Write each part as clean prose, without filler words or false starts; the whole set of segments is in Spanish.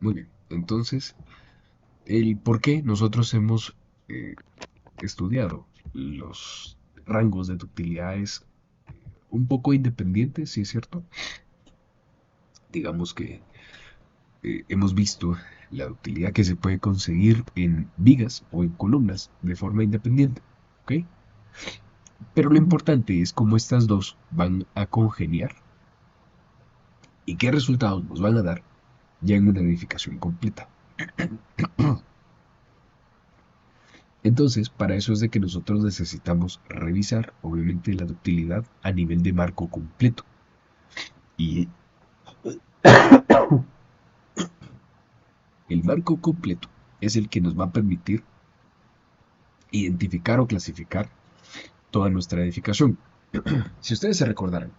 Muy bien. Entonces, el por qué nosotros hemos eh, estudiado los rangos de ductilidad es un poco independiente, sí es cierto. Digamos que hemos visto la ductilidad que se puede conseguir en vigas o en columnas de forma independiente, ¿ok? Pero lo importante es cómo estas dos van a congeniar y qué resultados nos van a dar ya en una edificación completa. Entonces, para eso es de que nosotros necesitamos revisar, obviamente, la ductilidad a nivel de marco completo. Y el marco completo es el que nos va a permitir identificar o clasificar toda nuestra edificación. Si ustedes se recordaran,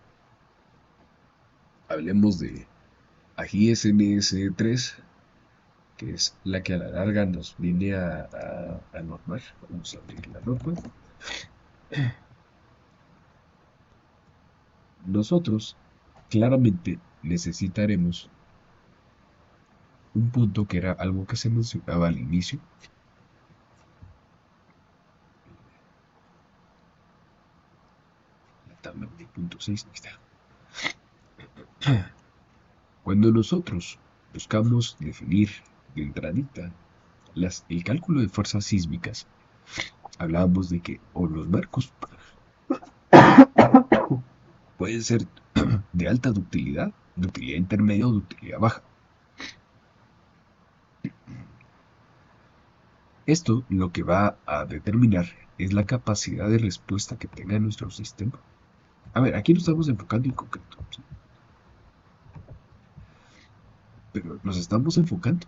hablemos de AGI-SMS-3, que es la que a la larga nos viene a normar. Vamos a abrir la norma. Nosotros claramente necesitaremos un punto que era algo que se mencionaba al inicio. La tabla de punto 6 está. Cuando nosotros buscamos definir de entradita el cálculo de fuerzas sísmicas, hablábamos de que o los marcos pueden ser de alta ductilidad, ductilidad intermedia o ductilidad baja. Esto lo que va a determinar es la capacidad de respuesta que tenga nuestro sistema. A ver, aquí nos estamos enfocando en concreto, ¿sí? Pero nos estamos enfocando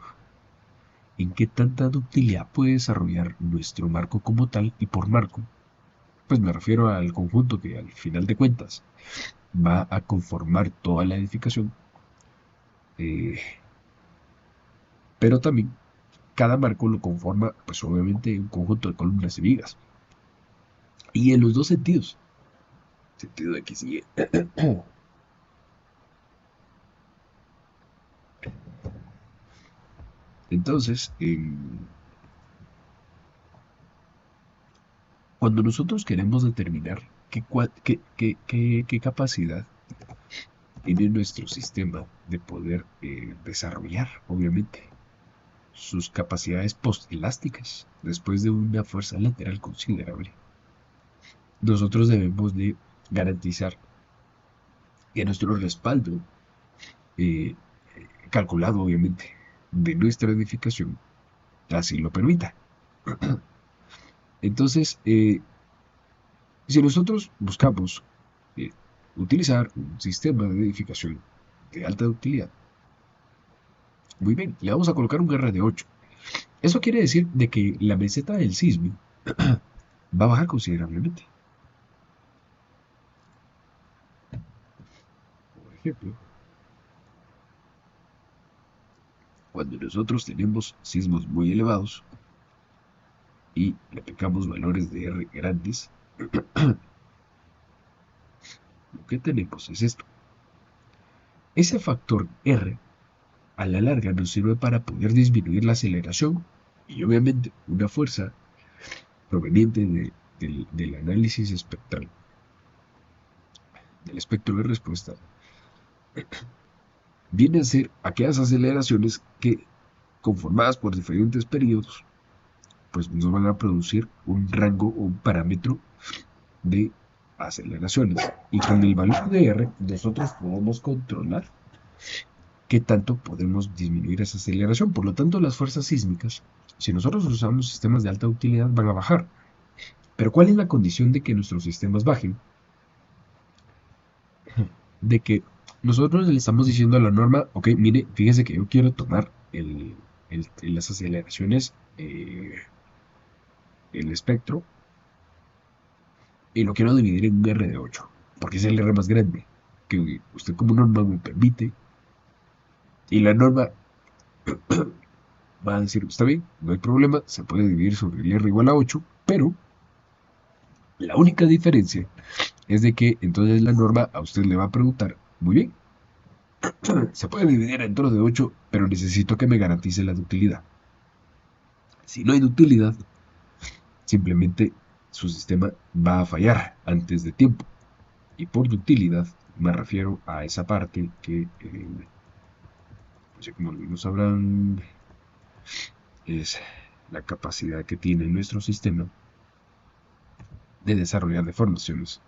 en qué tanta ductilidad puede desarrollar nuestro marco como tal, y por marco, pues me refiero al conjunto que al final de cuentas va a conformar toda la edificación, eh, pero también cada marco lo conforma, pues obviamente, un conjunto de columnas y vigas. Y en los dos sentidos, sentido X y Y. Entonces, cuando nosotros queremos determinar qué capacidad tiene nuestro sistema de poder desarrollar, obviamente, sus capacidades postelásticas después de una fuerza lateral considerable, nosotros debemos de garantizar que nuestro respaldo, eh, calculado obviamente, de nuestra edificación, así lo permita. Entonces, si nosotros buscamos eh, utilizar un sistema de edificación de alta utilidad, muy bien, le vamos a colocar un R de 8. Eso quiere decir de que la meseta del sismo va a bajar considerablemente. Por ejemplo, cuando nosotros tenemos sismos muy elevados y le aplicamos valores de R grandes, lo que tenemos es esto. Ese factor R a la larga nos sirve para poder disminuir la aceleración y obviamente una fuerza proveniente del análisis espectral, del espectro de respuesta, viene a ser aquellas aceleraciones que, conformadas por diferentes periodos, pues nos van a producir un rango o un parámetro de aceleraciones. Y con el valor de R, nosotros podemos controlar qué tanto podemos disminuir esa aceleración. Por lo tanto, las fuerzas sísmicas, si nosotros usamos sistemas de alta utilidad, van a bajar. Pero ¿cuál es la condición de que nuestros sistemas bajen? De que nosotros le estamos diciendo a la norma, ok, mire, fíjese que yo quiero tomar las aceleraciones, el espectro, y lo quiero dividir en un R de 8, porque es el R más grande, que usted como norma me permite, y la norma va a decir, está bien, no hay problema, se puede dividir sobre el R igual a 8, pero la única diferencia es de que entonces la norma a usted le va a preguntar, muy bien, Se puede dividir dentro de 8, pero necesito que me garantice la ductilidad. Si no hay ductilidad, simplemente su sistema va a fallar antes de tiempo. Y por ductilidad me refiero a esa parte que, no sé cómo algunos sabrán, es la capacidad que tiene nuestro sistema de desarrollar deformaciones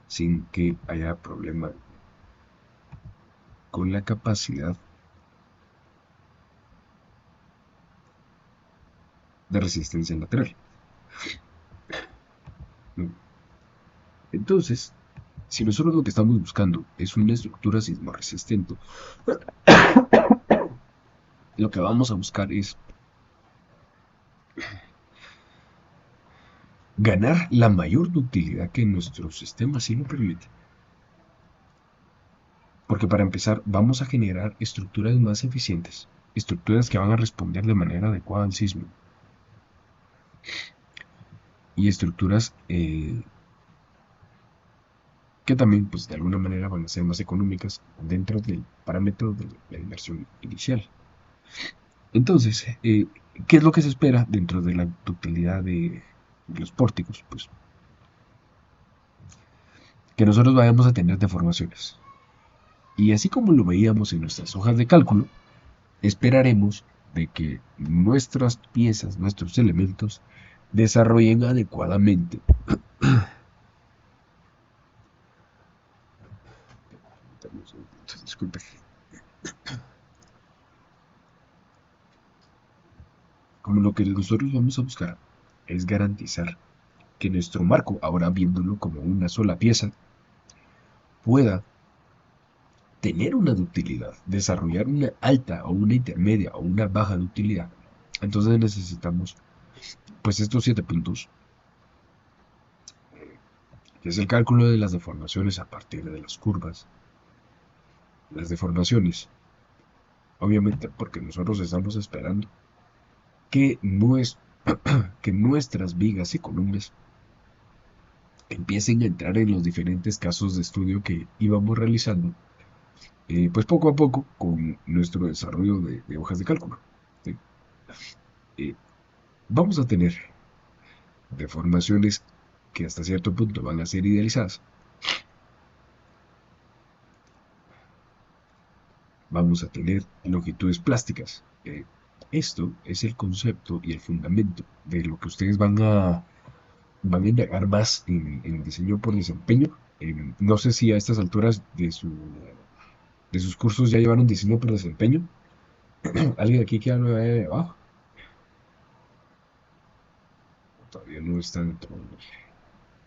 sin que haya problema con la capacidad de resistencia lateral. Entonces, si nosotros lo que estamos buscando es una estructura sismorresistente, lo que vamos a buscar es ganar la mayor ductilidad que nuestro sistema sí lo permite. Porque para empezar, vamos a generar estructuras más eficientes, estructuras que van a responder de manera adecuada al sismo. Y estructuras que también, pues de alguna manera, van a ser más económicas dentro del parámetro de la inversión inicial. Entonces, ¿qué es lo que se espera dentro de la ductilidad de los pórticos? Pues que nosotros vayamos a tener deformaciones. Y así como lo veíamos en nuestras hojas de cálculo, esperaremos de que nuestras piezas, nuestros elementos, desarrollen adecuadamente. Disculpe. Como lo que nosotros vamos a buscar es garantizar que nuestro marco, ahora viéndolo como una sola pieza, pueda tener una ductilidad, desarrollar una alta o una intermedia o una baja ductilidad. Entonces necesitamos pues estos 7 puntos, que es el cálculo de las deformaciones a partir de las curvas. Las deformaciones, obviamente porque nosotros estamos esperando que, que nuestras vigas y columnas empiecen a entrar en los diferentes casos de estudio que íbamos realizando, pues poco a poco con nuestro desarrollo de hojas de cálculo. ¿Sí? Vamos a tener deformaciones que hasta cierto punto van a ser idealizadas. Vamos a tener longitudes plásticas. Esto es el concepto y el fundamento de lo que ustedes van a indagar más en diseño por desempeño. No sé si a estas alturas de sus cursos ya llevaron diseño por desempeño. ¿Alguien aquí que habla de abajo? Todavía no está dentro.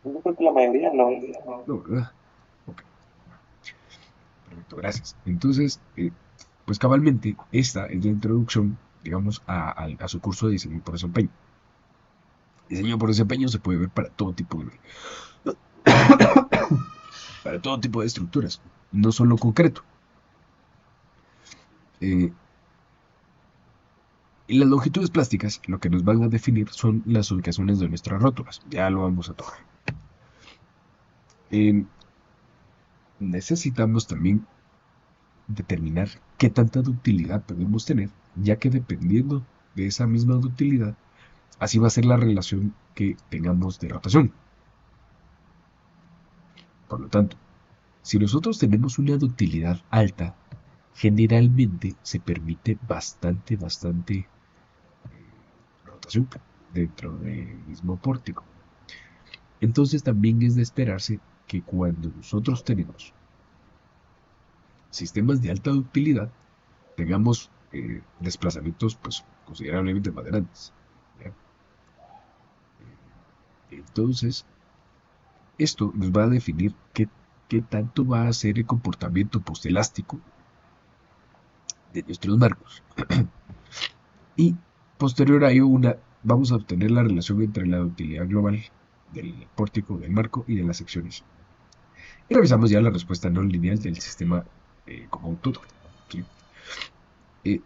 Yo creo que la mayoría no. No, ¿verdad? Ok, perfecto, gracias. Entonces, pues cabalmente, esta es la introducción, digamos, a su curso de diseño por desempeño. Diseño por desempeño se puede ver para todo tipo de estructuras, no solo concreto. Eh, y las longitudes plásticas lo que nos van a definir son las ubicaciones de nuestras rótulas. Ya lo vamos a tocar. Necesitamos también determinar qué tanta ductilidad podemos tener, ya que dependiendo de esa misma ductilidad, así va a ser la relación que tengamos de rotación. Por lo tanto, si nosotros tenemos una ductilidad alta, generalmente se permite bastante rotación dentro del mismo pórtico. Entonces también es de esperarse que cuando nosotros tenemos sistemas de alta ductilidad, tengamos desplazamientos pues considerablemente más grandes. ¿Ya? Entonces, esto nos va a definir qué tanto va a ser el comportamiento postelástico de nuestros marcos. Y posterior a ello, vamos a obtener la relación entre la ductilidad global del pórtico, del marco y de las secciones. Y revisamos ya la respuesta no lineal del sistema como un todo. ¿Sí?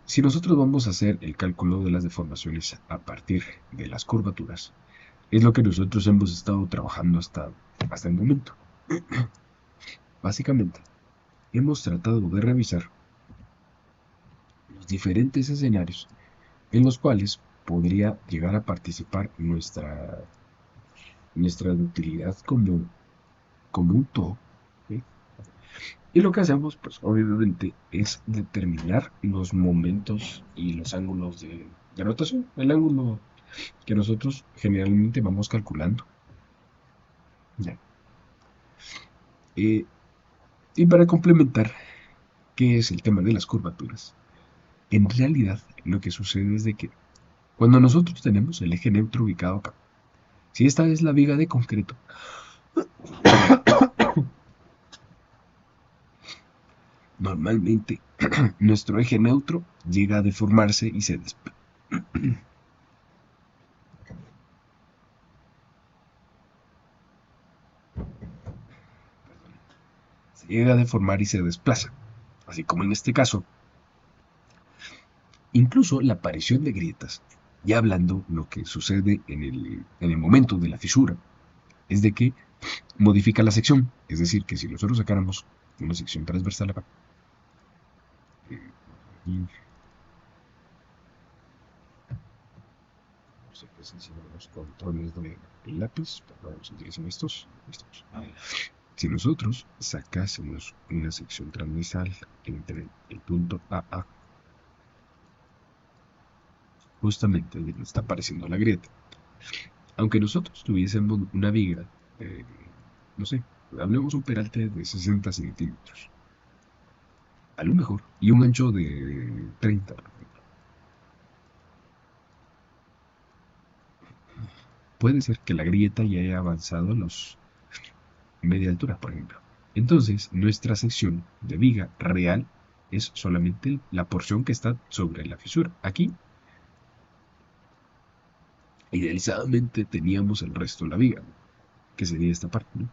Si nosotros vamos a hacer el cálculo de las deformaciones a partir de las curvaturas, es lo que nosotros hemos estado trabajando hasta el momento. Básicamente, hemos tratado de revisar los diferentes escenarios en los cuales podría llegar a participar nuestra utilidad como un todo. ¿Sí? Y lo que hacemos, pues obviamente, es determinar los momentos y los ángulos de rotación, el ángulo que nosotros generalmente vamos calculando. Ya. Eh, y para complementar, ¿qué es el tema de las curvaturas? En realidad, lo que sucede es de que cuando nosotros tenemos el eje neutro ubicado acá, si esta es la viga de concreto, normalmente nuestro eje neutro llega a deformarse y se llega a deformar y se desplaza. Así como en este caso, incluso la aparición de grietas, ya hablando lo que sucede en el momento de la fisura, es de que modifica la sección. Es decir, que si nosotros sacáramos una sección transversal acá, y no sé qué si los controles de lápiz, pero vamos a utilizar estos. Si nosotros sacásemos una sección transversal entre el punto AA, justamente donde está apareciendo la grieta, aunque nosotros tuviésemos una viga, eh, no sé, hablemos un peralte de 60 centímetros, a lo mejor, y un ancho de 30, por ejemplo. Puede ser que la grieta ya haya avanzado a los media altura, por ejemplo. Entonces, nuestra sección de viga real es solamente la porción que está sobre la fisura. Aquí, idealizadamente, teníamos el resto de la viga, que sería esta parte, ¿no?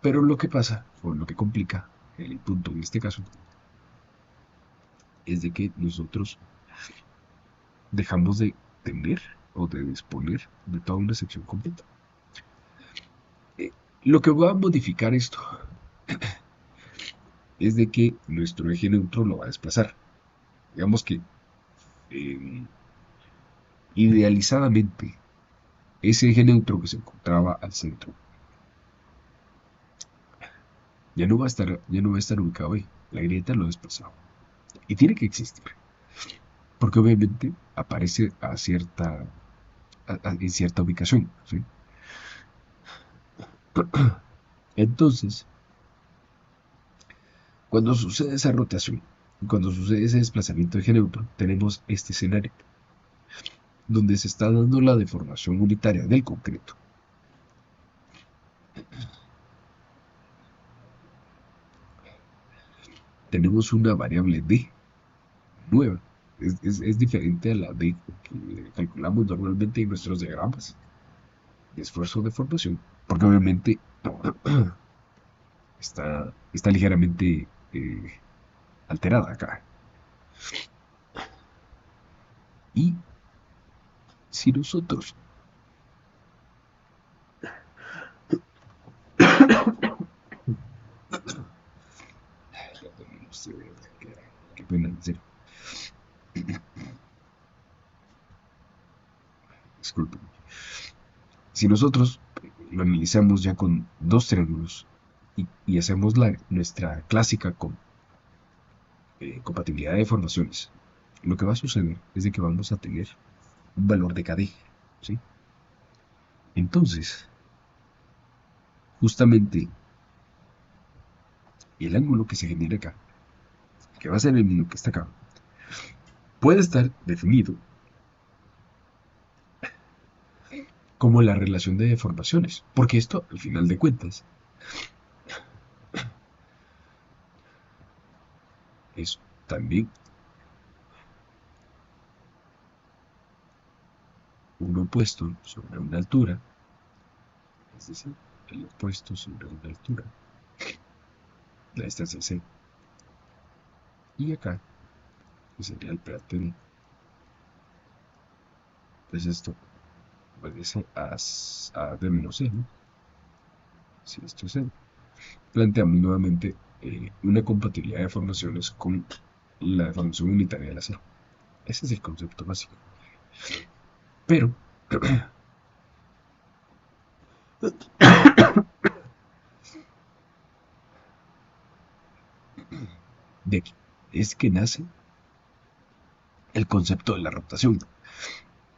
Pero lo que pasa, o lo que complica el punto en este caso, es de que nosotros dejamos de tener o de disponer de toda una sección completa. Eh, lo que va a modificar esto es de que nuestro eje neutro lo va a desplazar. Digamos que eh, idealizadamente ese eje neutro que se encontraba al centro ya no va a estar ubicado ahí. La grieta lo desplazaba. Y tiene que existir. Porque obviamente aparece en cierta ubicación. ¿Sí? Entonces, cuando sucede esa rotación, cuando sucede ese desplazamiento de eje neutro, tenemos este escenario donde se está dando la deformación unitaria del concreto. Tenemos una variable D nueva. Es diferente a la D que calculamos normalmente en nuestros diagramas de esfuerzo de formación, porque obviamente está ligeramente alterada acá. Y si nosotros, qué pena, en serio, disculpen, si nosotros lo analizamos ya con dos triángulos y hacemos nuestra clásica con compatibilidad de formaciones, lo que va a suceder es de que vamos a tener un valor de KD, ¿sí? Entonces, justamente el ángulo que se genera acá, que va a ser el mismo que está acá, puede estar definido como la relación de deformaciones, porque esto, al final de cuentas, es también un opuesto sobre una altura, es decir, el opuesto sobre una altura, la distancia C, y acá, que sería el PATD, pues esto obedece a D menos C, ¿no? Si esto es C. Planteamos nuevamente una compatibilidad de formaciones con la deformación unitaria del acero. Ese es el concepto básico. Pero, de aquí es que nace el concepto de la rotación,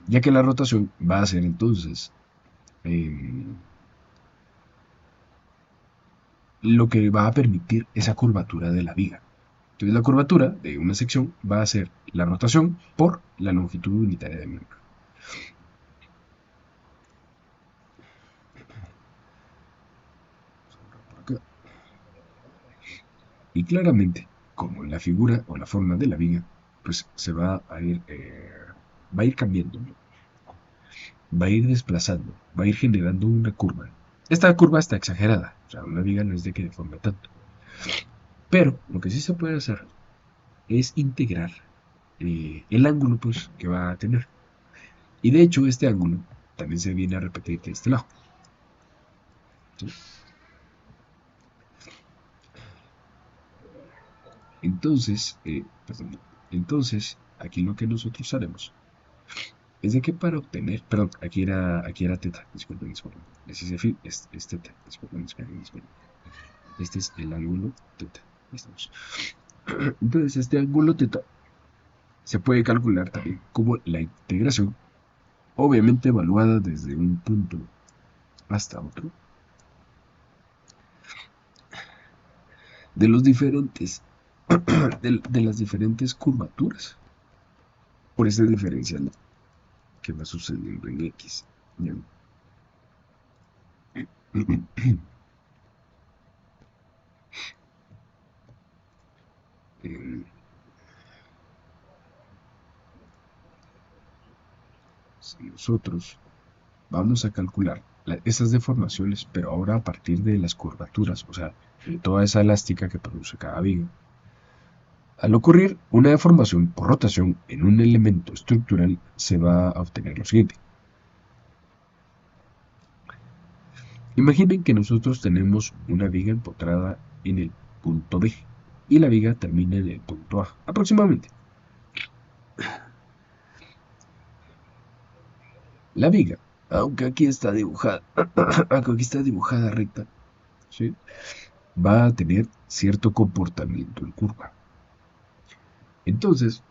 ya que la rotación va a ser entonces eh, lo que va a permitir esa curvatura de la viga. Entonces la curvatura de una sección va a ser la rotación por la longitud unitaria del miembro. Y claramente, como la figura o la forma de la viga, pues se va a ir cambiando, ¿no? Va a ir desplazando, va a ir generando una curva. Esta curva está exagerada, o sea, una viga no es de que deforme tanto. Pero lo que sí se puede hacer es integrar el ángulo pues, que va a tener. Y de hecho, este ángulo también se viene a repetir de este lado. ¿Sí? Entonces, perdón, entonces, aquí lo que nosotros haremos es de que para obtener, perdón, aquí era teta, disculpen, es teta, disculpen. Este es el ángulo teta, ahí estamos. Entonces, este ángulo teta se puede calcular también como la integración, obviamente evaluada desde un punto hasta otro, de los diferentes, de las diferentes curvaturas por ese diferencial que va sucediendo en X. ¿Bien? Eh, si nosotros vamos a calcular esas deformaciones, pero ahora a partir de las curvaturas, o sea, de toda esa elástica que produce cada viga. Al ocurrir una deformación por rotación en un elemento estructural, se va a obtener lo siguiente. Imaginen que nosotros tenemos una viga empotrada en el punto B y la viga termina en el punto A, aproximadamente. La viga, aunque aquí está dibujada, aunque aquí está dibujada recta, ¿sí? Va a tener cierto comportamiento en curva. Entonces,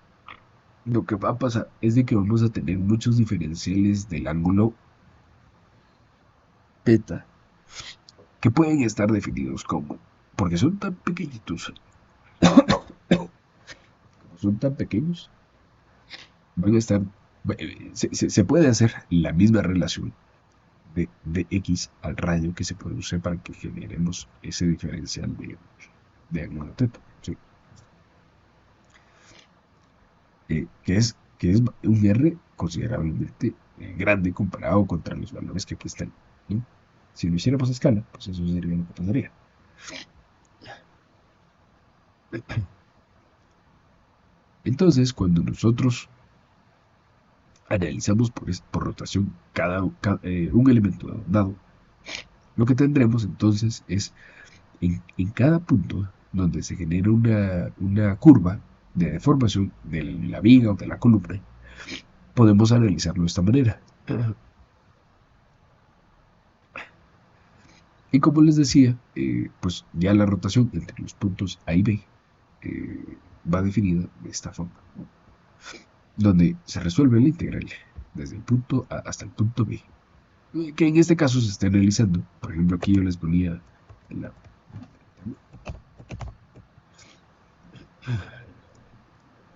lo que va a pasar es de que vamos a tener muchos diferenciales del ángulo beta que pueden estar definidos como, porque son tan pequeñitos, como son tan pequeños, van a estar, se puede hacer la misma relación de X al radio que se produce para que generemos ese diferencial de ángulo teta, ¿sí? Que es un R considerablemente grande comparado contra los valores que aquí están, ¿no? Si lo hiciéramos a escala, pues eso sería lo que pasaría. Entonces, cuando nosotros analizamos por rotación un elemento dado, lo que tendremos entonces es en cada punto donde se genera una curva de deformación de la viga o de la columna, podemos analizarlo de esta manera. Y como les decía, pues ya la rotación entre los puntos A y B va definida de esta forma, ¿no? Donde se resuelve la integral desde el punto A hasta el punto B, que en este caso se está analizando. Por ejemplo, aquí yo les ponía la,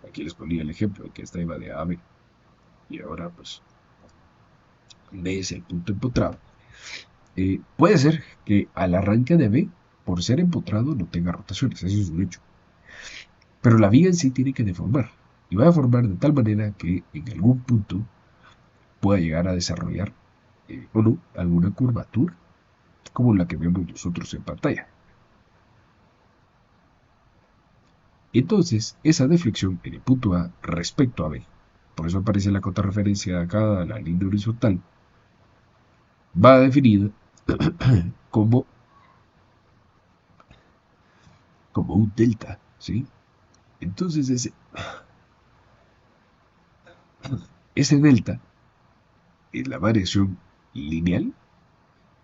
aquí les ponía el ejemplo de que esta iba de A a B y ahora pues B es el punto empotrado. Puede ser que al arranque de B, por ser empotrado, no tenga rotaciones, eso es un hecho. Pero la viga en sí tiene que deformar, y va a deformar de tal manera que en algún punto pueda llegar a desarrollar o no alguna curvatura, como la que vemos nosotros en pantalla. Entonces, esa deflexión en el punto A respecto a B, por eso aparece la contrarreferencia acá a la línea horizontal, va definida como como un delta, ¿sí? Entonces ese delta es la variación lineal,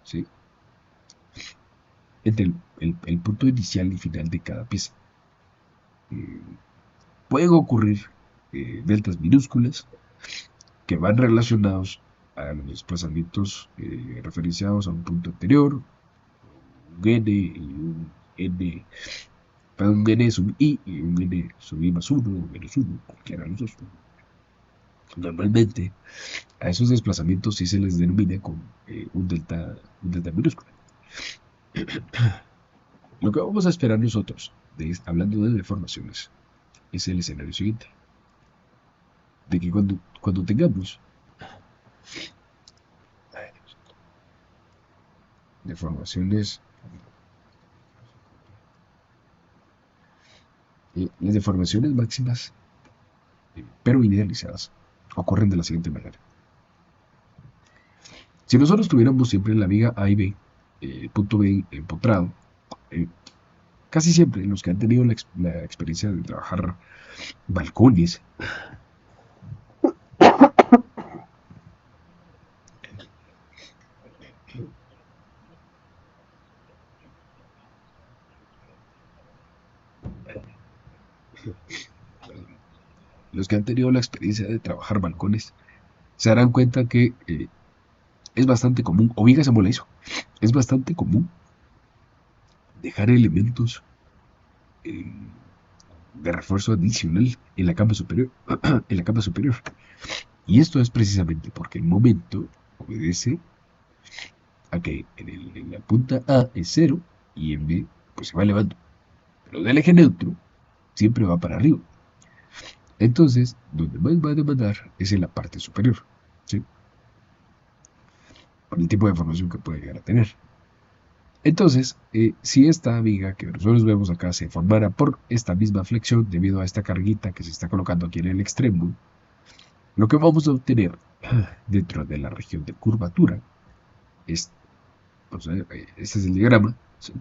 ¿sí? Entre el punto inicial y final de cada pieza. Eh, Pueden ocurrir deltas minúsculas que van relacionados a los desplazamientos referenciados a un punto anterior, un n y un n, perdón, un n sub i y un n sub i más 1 o menos 1, cualquiera de los dos. Normalmente a esos desplazamientos sí se les denomina con un delta minúsculo. Lo que vamos a esperar nosotros, hablando de deformaciones, es el escenario siguiente, de que cuando tengamos deformaciones, las deformaciones máximas, pero idealizadas, ocurren de la siguiente manera. Si nosotros tuviéramos siempre la viga A y B, punto B empotrado, eh, casi siempre los que han tenido la experiencia de trabajar balcones, los que han tenido la experiencia de trabajar balcones, se darán cuenta que es bastante común, o vigas en eso, es bastante común dejar elementos eh, de refuerzo adicional en la cama superior, en la cama superior. Y esto es precisamente porque el momento obedece a que en la punta A es cero y en B pues se va elevando. Pero del eje neutro siempre va para arriba. Entonces, donde más va a demandar es en la parte superior, ¿sí? Por el tipo de formación que puede llegar a tener. Entonces, si esta viga que nosotros vemos acá se formara por esta misma flexión debido a esta carguita que se está colocando aquí en el extremo, lo que vamos a obtener dentro de la región de curvatura es, o sea, este es el diagrama, ¿sí?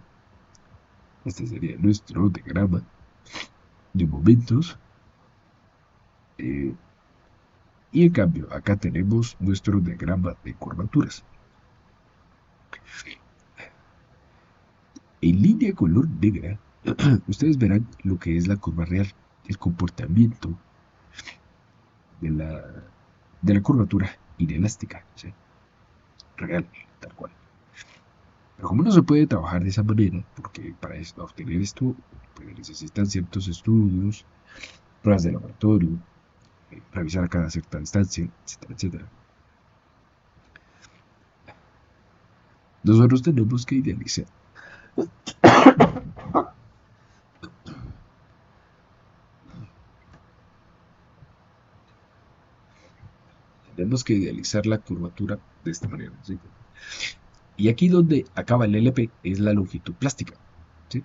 Este sería nuestro diagrama de momentos. eh, y en cambio, acá tenemos nuestro diagrama de curvaturas. En línea color negra, ustedes verán lo que es la curva real, el comportamiento de la curvatura inelástica, ¿sí? Real, tal cual. Pero como no se puede trabajar de esa manera, porque para obtener esto pues, necesitan ciertos estudios, pruebas de laboratorio, revisar a cada cierta distancia, etcétera, etcétera. Nosotros tenemos que idealizar. Tenemos que idealizar la curvatura de esta manera, ¿sí? Y aquí donde acaba el LP es la longitud plástica, ¿sí?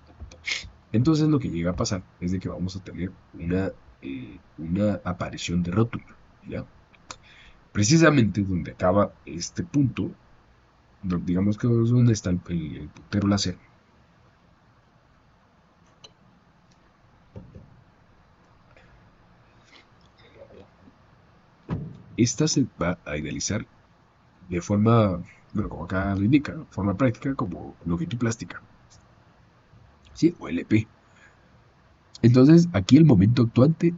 Entonces lo que llega a pasar es de que vamos a tener una aparición de rótulo, ¿ya? Precisamente donde acaba este punto, digamos que es donde está el puntero láser. Esta se va a idealizar de forma, bueno, como acá lo indica, forma práctica como longitud plástica, ¿sí? O LP. Entonces, aquí el momento actuante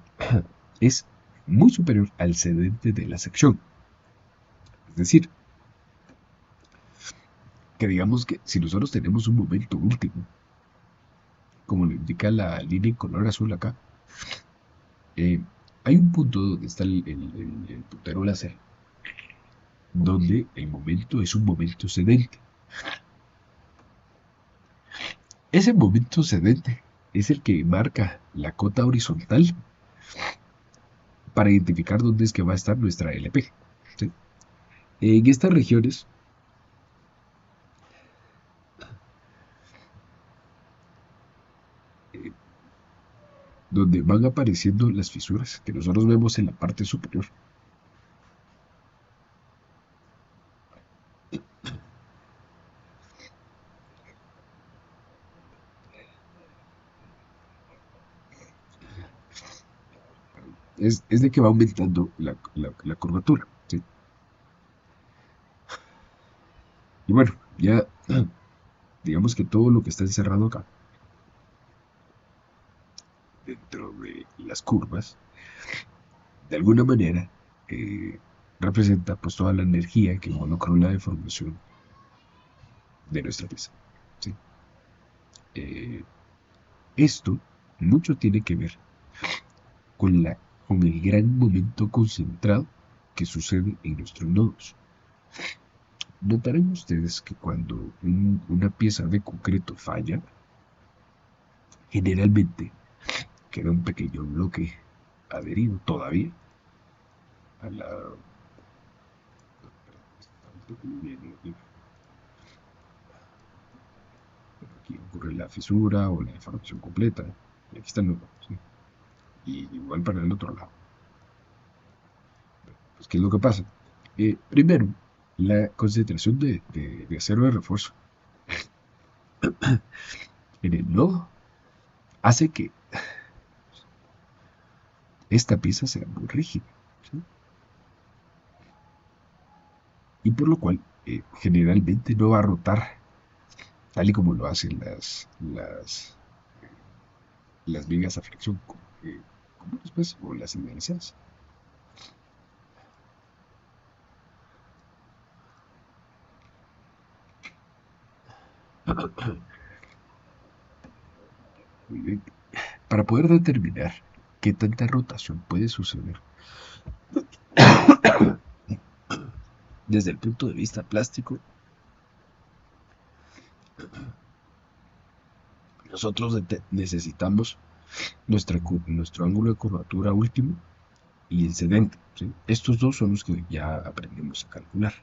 es muy superior al cedente de la sección. Es decir, que digamos que si nosotros tenemos un momento último, como lo indica la línea en color azul acá, eh, hay un punto donde está el puntero láser, donde el momento es un momento cedente. Ese momento cedente es el que marca la cota horizontal para identificar dónde es que va a estar nuestra LP, ¿sí? En estas regiones, eh, donde van apareciendo las fisuras que nosotros vemos en la parte superior, es de que va aumentando la curvatura, ¿sí? Y bueno, ya digamos que todo lo que está encerrado acá, dentro de las curvas, de alguna manera eh, representa pues toda la energía que involucra la deformación de nuestra pieza, ¿sí? Eh, Esto mucho tiene que ver con, con el gran momento concentrado que sucede en nuestros nodos. Notarán ustedes que cuando una pieza de concreto falla, generalmente queda un pequeño bloque adherido todavía a la... Aquí ocurre la fisura o la deformación completa. Y aquí está el nodo, ¿sí? Y igual para el otro lado. Pues, ¿qué es lo que pasa? Primero, la concentración de acero de refuerzo en el nodo hace que esta pieza sea muy rígida, ¿sí? Y por lo cual generalmente no va a rotar tal y como lo hacen las vigas a fricción comunes, pues, o las iniciales. Muy bien. Para poder determinar qué tanta rotación puede suceder desde el punto de vista plástico, nosotros necesitamos nuestro ángulo de curvatura último y el sedente, ¿sí? Estos dos son los que ya aprendimos a calcular.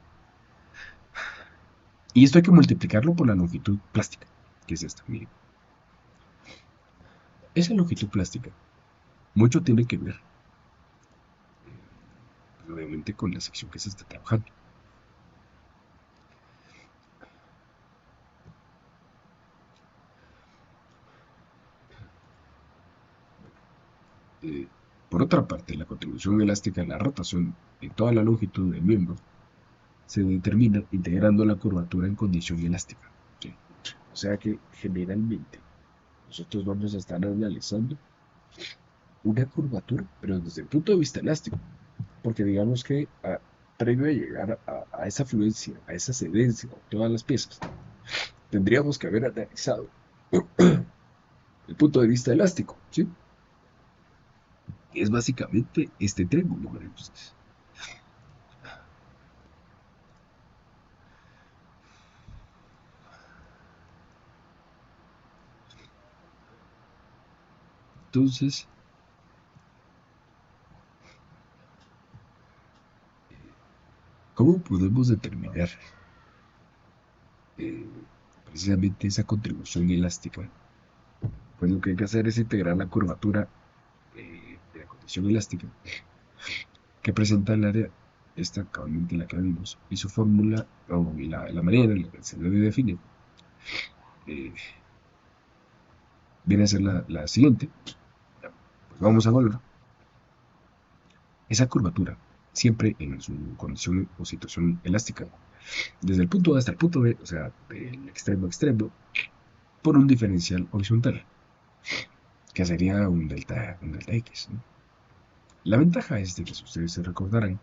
Y esto hay que multiplicarlo por la longitud plástica, que es esta, miren. Esa longitud plástica mucho tiene que ver, obviamente, con la sección que se está trabajando. Eh, por otra parte, la contribución elástica en la rotación en toda la longitud del miembro se determina integrando la curvatura en condición elástica, ¿sí? O sea que generalmente nosotros vamos a estar analizando una curvatura, pero desde el punto de vista elástico, porque digamos que previo a llegar a esa fluencia, a esa cedencia de todas las piezas, tendríamos que haber analizado el punto de vista elástico, ¿sí? Es básicamente este triángulo, entonces. Entonces, ¿cómo podemos determinar eh, precisamente esa contribución elástica? Pues lo que hay que hacer es integrar la curvatura de la condición elástica que presenta el área, esta cabalmente la que vimos, y su fórmula, o la manera en la que se debe definir, eh, viene a ser la siguiente. Pues vamos a volver. Esa curvatura, siempre en su condición o situación elástica, desde el punto A hasta el punto B, o sea, del extremo a extremo, por un diferencial horizontal, que sería un delta X, ¿no? La ventaja es de que, si ustedes se recordarán,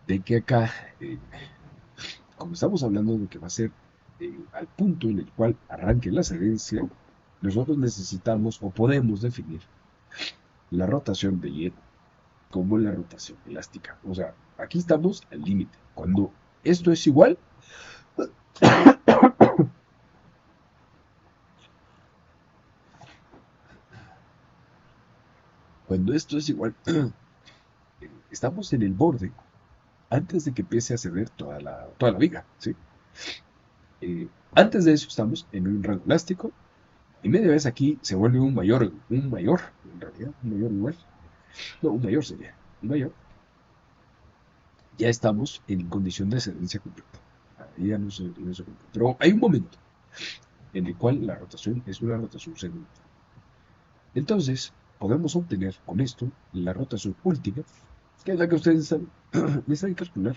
de que acá, como estamos hablando de que va a ser al punto en el cual arranque la cedencia, nosotros necesitamos o podemos definir la rotación de Y como la rotación elástica. O sea, aquí estamos al límite. Cuando esto es igual, cuando esto es igual, estamos en el borde antes de que empiece a ceder toda la viga, ¿sí? Antes de eso estamos en un rango elástico y media vez aquí se vuelve un mayor, en realidad, un mayor igual, no, un mayor sería, un mayor, ya estamos en condición de cedencia completa. Ahí ya no se completa. Pero hay un momento en el cual la rotación es una rotación cedente. Entonces, podemos obtener con esto la rotación última, que es la que ustedes necesitan calcular,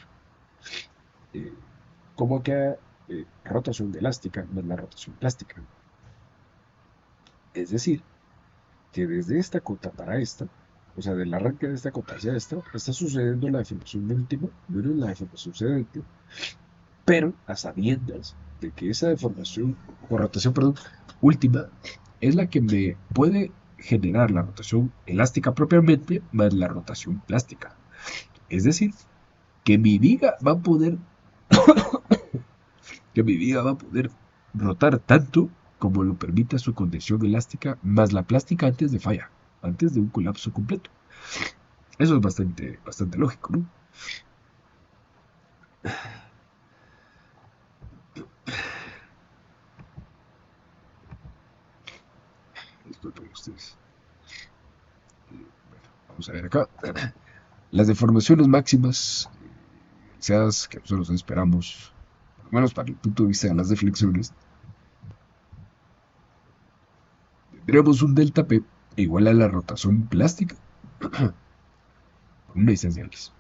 eh, como que rotación elástica más la rotación plástica. Es decir, que desde esta cota para esta, o sea, del arranque de esta cota hacia esta, está sucediendo la deformación última menos la deformación sucedente, pero a sabiendas de que esa deformación, o rotación, perdón, última, es la que me puede generar la rotación elástica propiamente más la rotación plástica. Es decir, que mi viga va a poder, que mi viga va a poder rotar tanto como lo permita su condición elástica más la plástica antes de falla, antes de un colapso completo. Eso es bastante lógico, ¿no? Disculpen ustedes. Bueno, vamos a ver acá. Las deformaciones máximas, seas que nosotros esperamos, por lo menos para el punto de vista de las deflexiones, tendremos un delta P igual a la rotación plástica con una distancia X.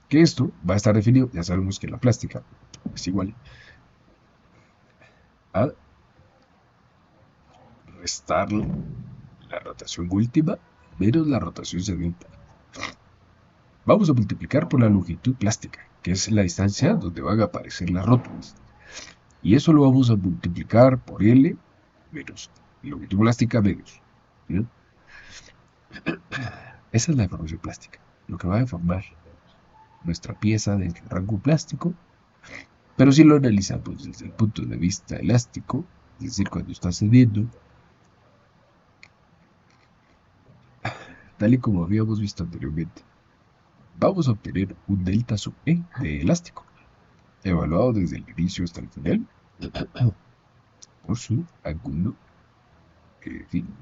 Que esto va a estar definido, ya sabemos que la plástica es igual a restar la rotación última menos la rotación sedienta. Vamos a multiplicar por la longitud plástica, que es la distancia donde van a aparecer las rótulas. Y eso lo vamos a multiplicar por L menos longitud plástica menos. ¿Sí? Esa es la deformación plástica, lo que va a deformar nuestra pieza del rango plástico. Pero si lo analizamos desde el punto de vista elástico, es decir, cuando está cediendo, tal y como habíamos visto anteriormente, vamos a obtener un delta sub E de elástico, evaluado desde el inicio hasta el final, por su ángulo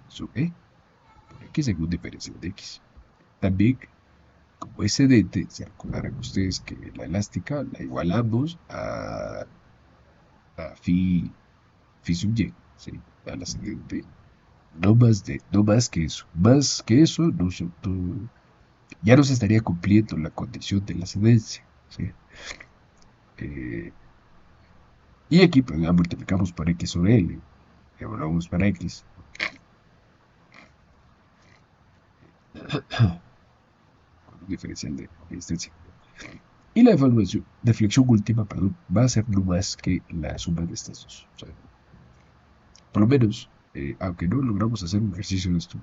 sub E, por X según diferencial de X. También, como excedente, se recordarán ustedes que la elástica la igualamos a phi sub Y, ¿sí? A la siguiente. No más que eso. Más que eso, ya no se estaría cumpliendo la condición de la ascendencia. ¿Sí? Eh, y aquí pues ya multiplicamos por X sobre L. Evaluamos para X. Con un diferencial de distancia. Y la deflexión última, perdón, va a ser no más que la suma de estas dos. O sea, por lo menos, aunque no logramos hacer un ejercicio de esto,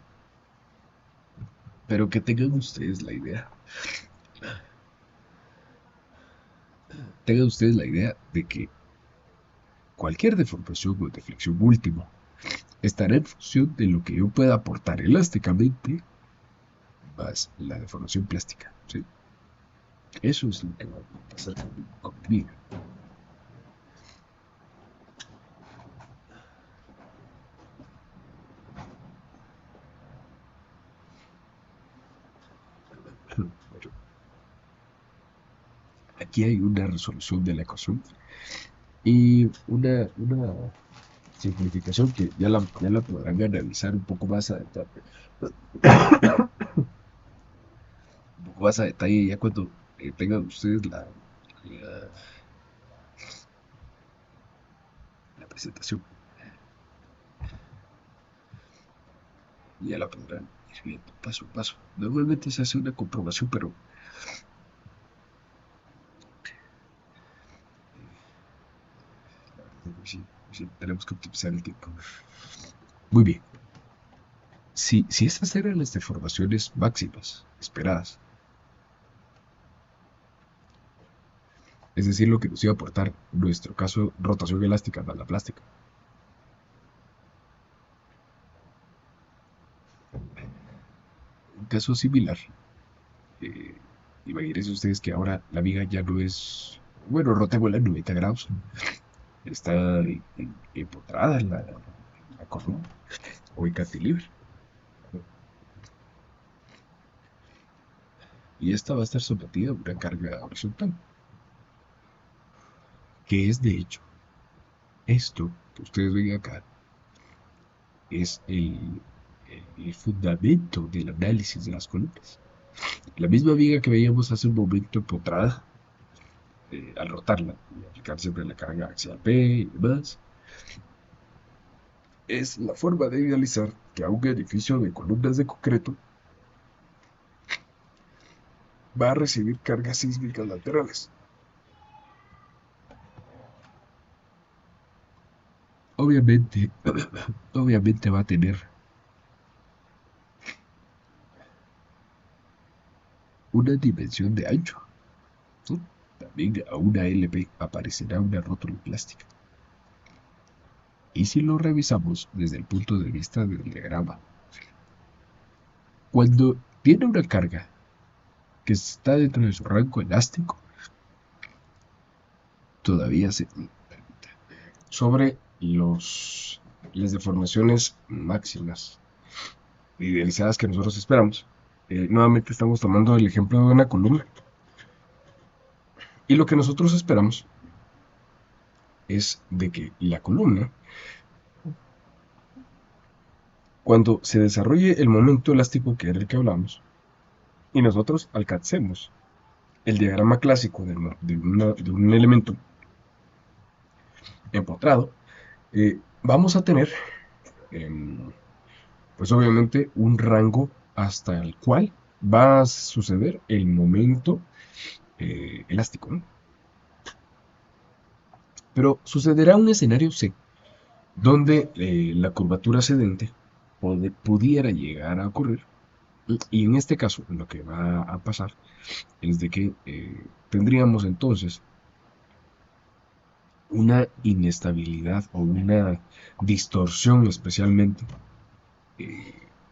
pero que tengan ustedes la idea de que cualquier deformación o deflexión última estará en función de lo que yo pueda aportar elásticamente más la deformación plástica. ¿Sí? Eso es lo que va a pasar conmigo. Bueno, aquí hay una resolución de la ecuación y una simplificación que ya la podrán analizar un poco más a detalle. Un poco más a detalle ya cuando tengan ustedes la, la presentación. Ya la podrán ir viendo paso a paso. Normalmente se hace una comprobación, pero sí, sí, tenemos que optimizar el tiempo. Muy bien. Si estas eran las deformaciones máximas esperadas, es decir, lo que nos iba a aportar en nuestro caso rotación elástica más la plástica. Un caso similar, eh, imagínense ustedes que ahora la viga ya no es, bueno, rotémosla en 90 grados, está empotrada en la columna o en cantilever. Y esta va a estar sometida a una carga horizontal, que es de hecho esto que ustedes ven acá, es el fundamento del análisis de las columnas. La misma viga que veíamos hace un momento empotrada, al rotarla y aplicar siempre la carga axial P y demás, es la forma de idealizar que a un edificio de columnas de concreto va a recibir cargas sísmicas laterales. Obviamente, obviamente va a tener una dimensión de ancho, ¿sí? También a una LP aparecerá una rótula plástica. Y si lo revisamos desde el punto de vista del diagrama, cuando tiene una carga que está dentro de su rango elástico, todavía se sobre las deformaciones máximas idealizadas que nosotros esperamos. Nuevamente estamos tomando el ejemplo de una columna. Y lo que nosotros esperamos es de que la columna, cuando se desarrolle el momento elástico que era el que hablamos, y nosotros alcancemos el diagrama clásico de un elemento empotrado, vamos a tener, pues obviamente, un rango hasta el cual va a suceder el momento elástico, ¿no? Pero sucederá un escenario C, donde la curvatura cedente pudiera llegar a ocurrir. Y en este caso, lo que va a pasar es de que tendríamos entonces una inestabilidad o una distorsión especialmente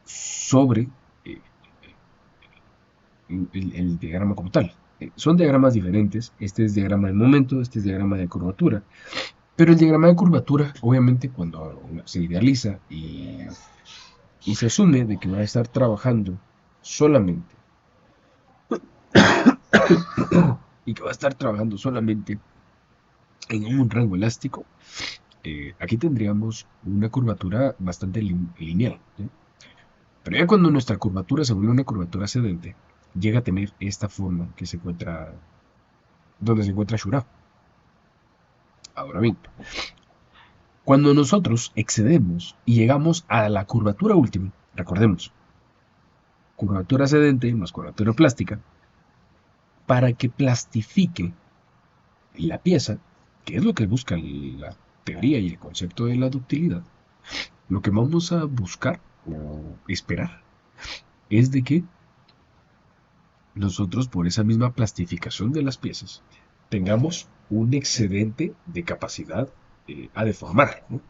sobre el diagrama como tal. Son diagramas diferentes, este es diagrama de momento, este es diagrama de curvatura, pero el diagrama de curvatura, obviamente, cuando se idealiza y se asume de que va a estar trabajando solamente y que va a estar trabajando solamente en un rango elástico, aquí tendríamos una curvatura bastante lineal, ¿sí? Pero ya cuando nuestra curvatura se vuelve una curvatura ascendente, llega a tener esta forma que se encuentra donde se encuentra Shura. Ahora bien, cuando nosotros excedemos y llegamos a la curvatura última, recordemos, curvatura ascendente más curvatura plástica, para que plastifique la pieza, que es lo que busca la teoría y el concepto de la ductilidad, lo que vamos a buscar o esperar es de que nosotros, por esa misma plastificación de las piezas, tengamos un excedente de capacidad a deformar, ¿no?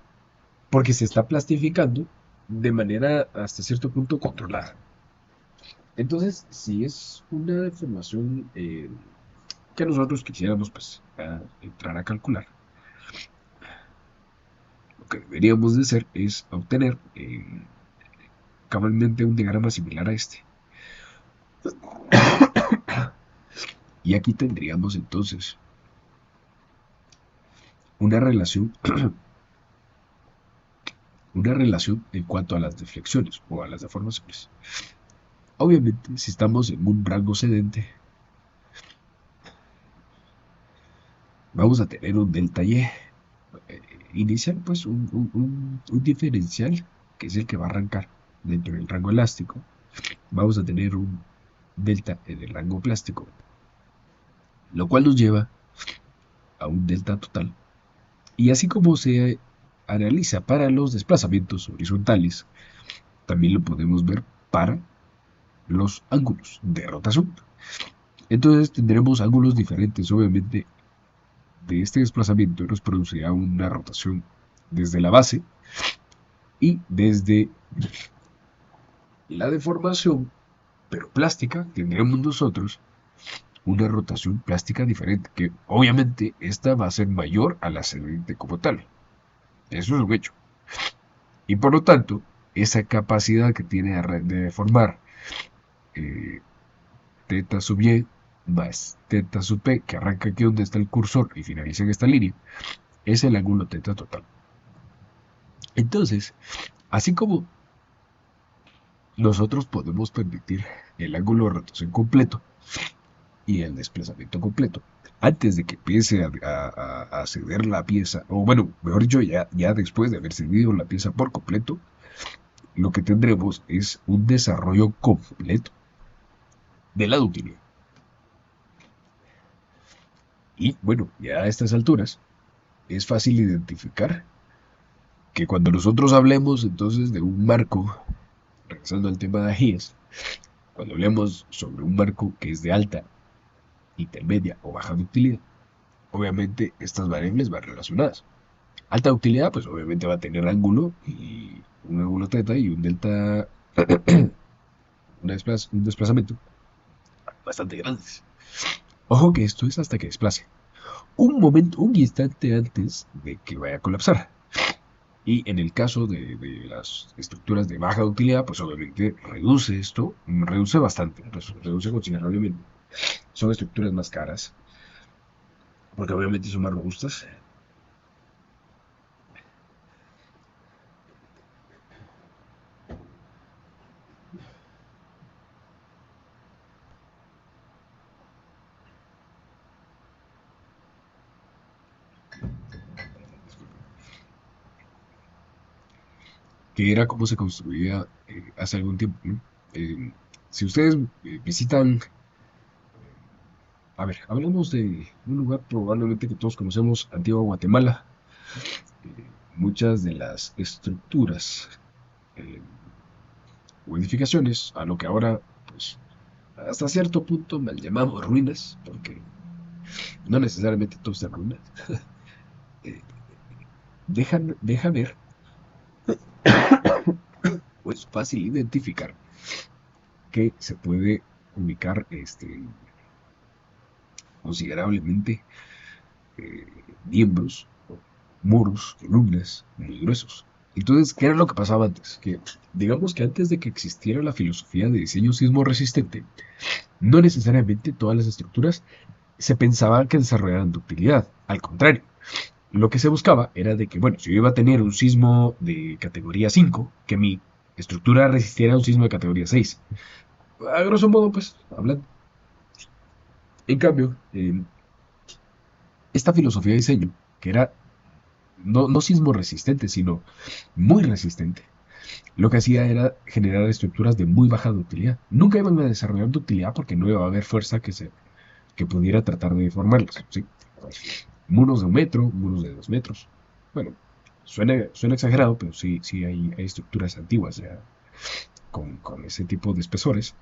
Porque se está plastificando de manera hasta cierto punto controlada. Entonces, si es una deformación que nosotros quisiéramos pues, entrar a calcular, lo que deberíamos de hacer es obtener cabalmente un diagrama similar a este. Y aquí tendríamos entonces una relación, una relación en cuanto a las deflexiones o a las deformaciones. Obviamente, si estamos en un rango sedente, vamos a tener un delta Y. Inicial, pues, un diferencial, que es el que va a arrancar dentro del rango elástico. Vamos a tener un delta en el rango plástico, lo cual nos lleva a un delta total. Y así como se analiza para los desplazamientos horizontales, también lo podemos ver para los ángulos de rotación. Entonces tendremos ángulos diferentes, obviamente, de este desplazamiento nos producirá una rotación desde la base y desde la deformación, pero plástica, tendremos nosotros una rotación plástica diferente, que obviamente esta va a ser mayor a la ascendente como tal. Eso es un hecho. Y por lo tanto, esa capacidad que tiene de deformar teta sub y más teta sub p, que arranca aquí donde está el cursor y finaliza en esta línea, es el ángulo teta total. Entonces, así como nosotros podemos permitir el ángulo de rotación completo y el desplazamiento completo antes de que empiece a ceder la pieza, o bueno, mejor dicho, ya después de haber cedido la pieza por completo, lo que tendremos es un desarrollo completo de la ductilidad. Y bueno, ya a estas alturas es fácil identificar que cuando nosotros hablemos entonces de un marco, regresando al tema de ajíes, cuando hablemos sobre un marco que es de alta, intermedia o baja ductilidad, obviamente estas variables van relacionadas. Alta ductilidad, pues obviamente va a tener ángulo y un ángulo teta y un delta, un desplazamiento bastante grandes. Ojo que esto es hasta que desplace. Un momento, un instante antes de que vaya a colapsar. Y en el caso de las estructuras de baja utilidad, pues obviamente reduce esto, reduce bastante, reduce considerablemente. Son estructuras más caras, porque obviamente son más robustas. Que era como se construía hace algún tiempo, ¿no? Si ustedes visitan, a ver, hablamos de un lugar probablemente que todos conocemos, Antigua Guatemala. Muchas de las estructuras eh, o edificaciones, a lo que ahora, pues, hasta cierto punto mal llamamos ruinas, porque no necesariamente todo está en ruinas, eh, deja ver, pues fácil identificar que se puede ubicar considerablemente eh, miembros, muros, columnas muy gruesos. Entonces, ¿qué era lo que pasaba antes? Que digamos que antes de que existiera la filosofía de diseño sismo resistente, no necesariamente todas las estructuras se pensaba que desarrollaran ductilidad. Al contrario, lo que se buscaba era de que, bueno, si yo iba a tener un sismo de categoría 5, que mi estructura resistiera a un sismo de categoría 6. A grosso modo, pues, hablando. En cambio, esta filosofía de diseño, que era no sismo resistente, sino muy resistente, lo que hacía era generar estructuras de muy baja ductilidad. Nunca iban a desarrollar ductilidad porque no iba a haber fuerza que pudiera tratar de deformarlas. ¿Sí? Muros de 1 metro, muros de 2 metros. Bueno, suena exagerado, pero sí hay estructuras antiguas ya con ese tipo de espesores.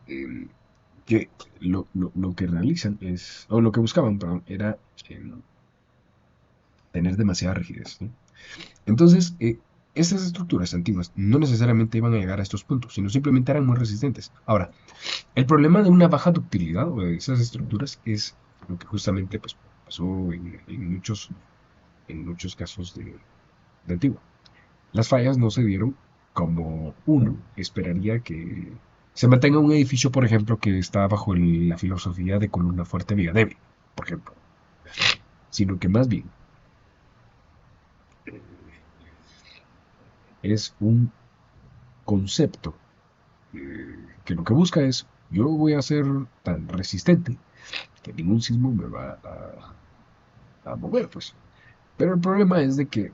eh, que lo que realizan es, o lo que buscaban, perdón, era tener demasiada rigidez. ¿No? Entonces, estas estructuras antiguas no necesariamente iban a llegar a estos puntos, sino simplemente eran muy resistentes. Ahora, el problema de una baja ductilidad o de esas estructuras es lo que justamente pues, pasó en muchos casos de Antigua. Las fallas no se dieron como uno esperaría que se mantenga un edificio, por ejemplo, que está bajo la filosofía de columna fuerte, viga débil, por ejemplo, sino que más bien es un concepto que lo que busca es, yo voy a ser tan resistente que ningún sismo me va a mover, pues. Pero el problema es de que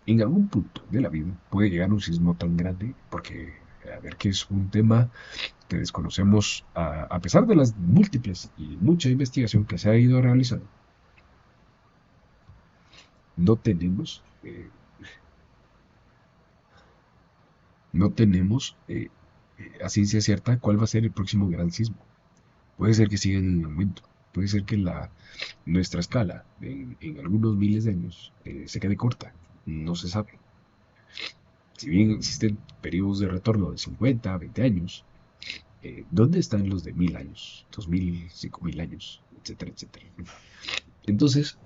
en algún punto de la vida puede llegar un sismo tan grande, porque a ver que es un tema que desconocemos a pesar de las múltiples y mucha investigación que se ha ido realizando. No tenemos, no tenemos a ciencia cierta cuál va a ser el próximo gran sismo. Puede ser que siga en aumento, puede ser que nuestra escala en algunos miles de años se quede corta, no se sabe. Si bien existen periodos de retorno de 50, 20 años, ¿dónde están los de 1000 años, 2000, 5000 años, etcétera, etcétera? Entonces,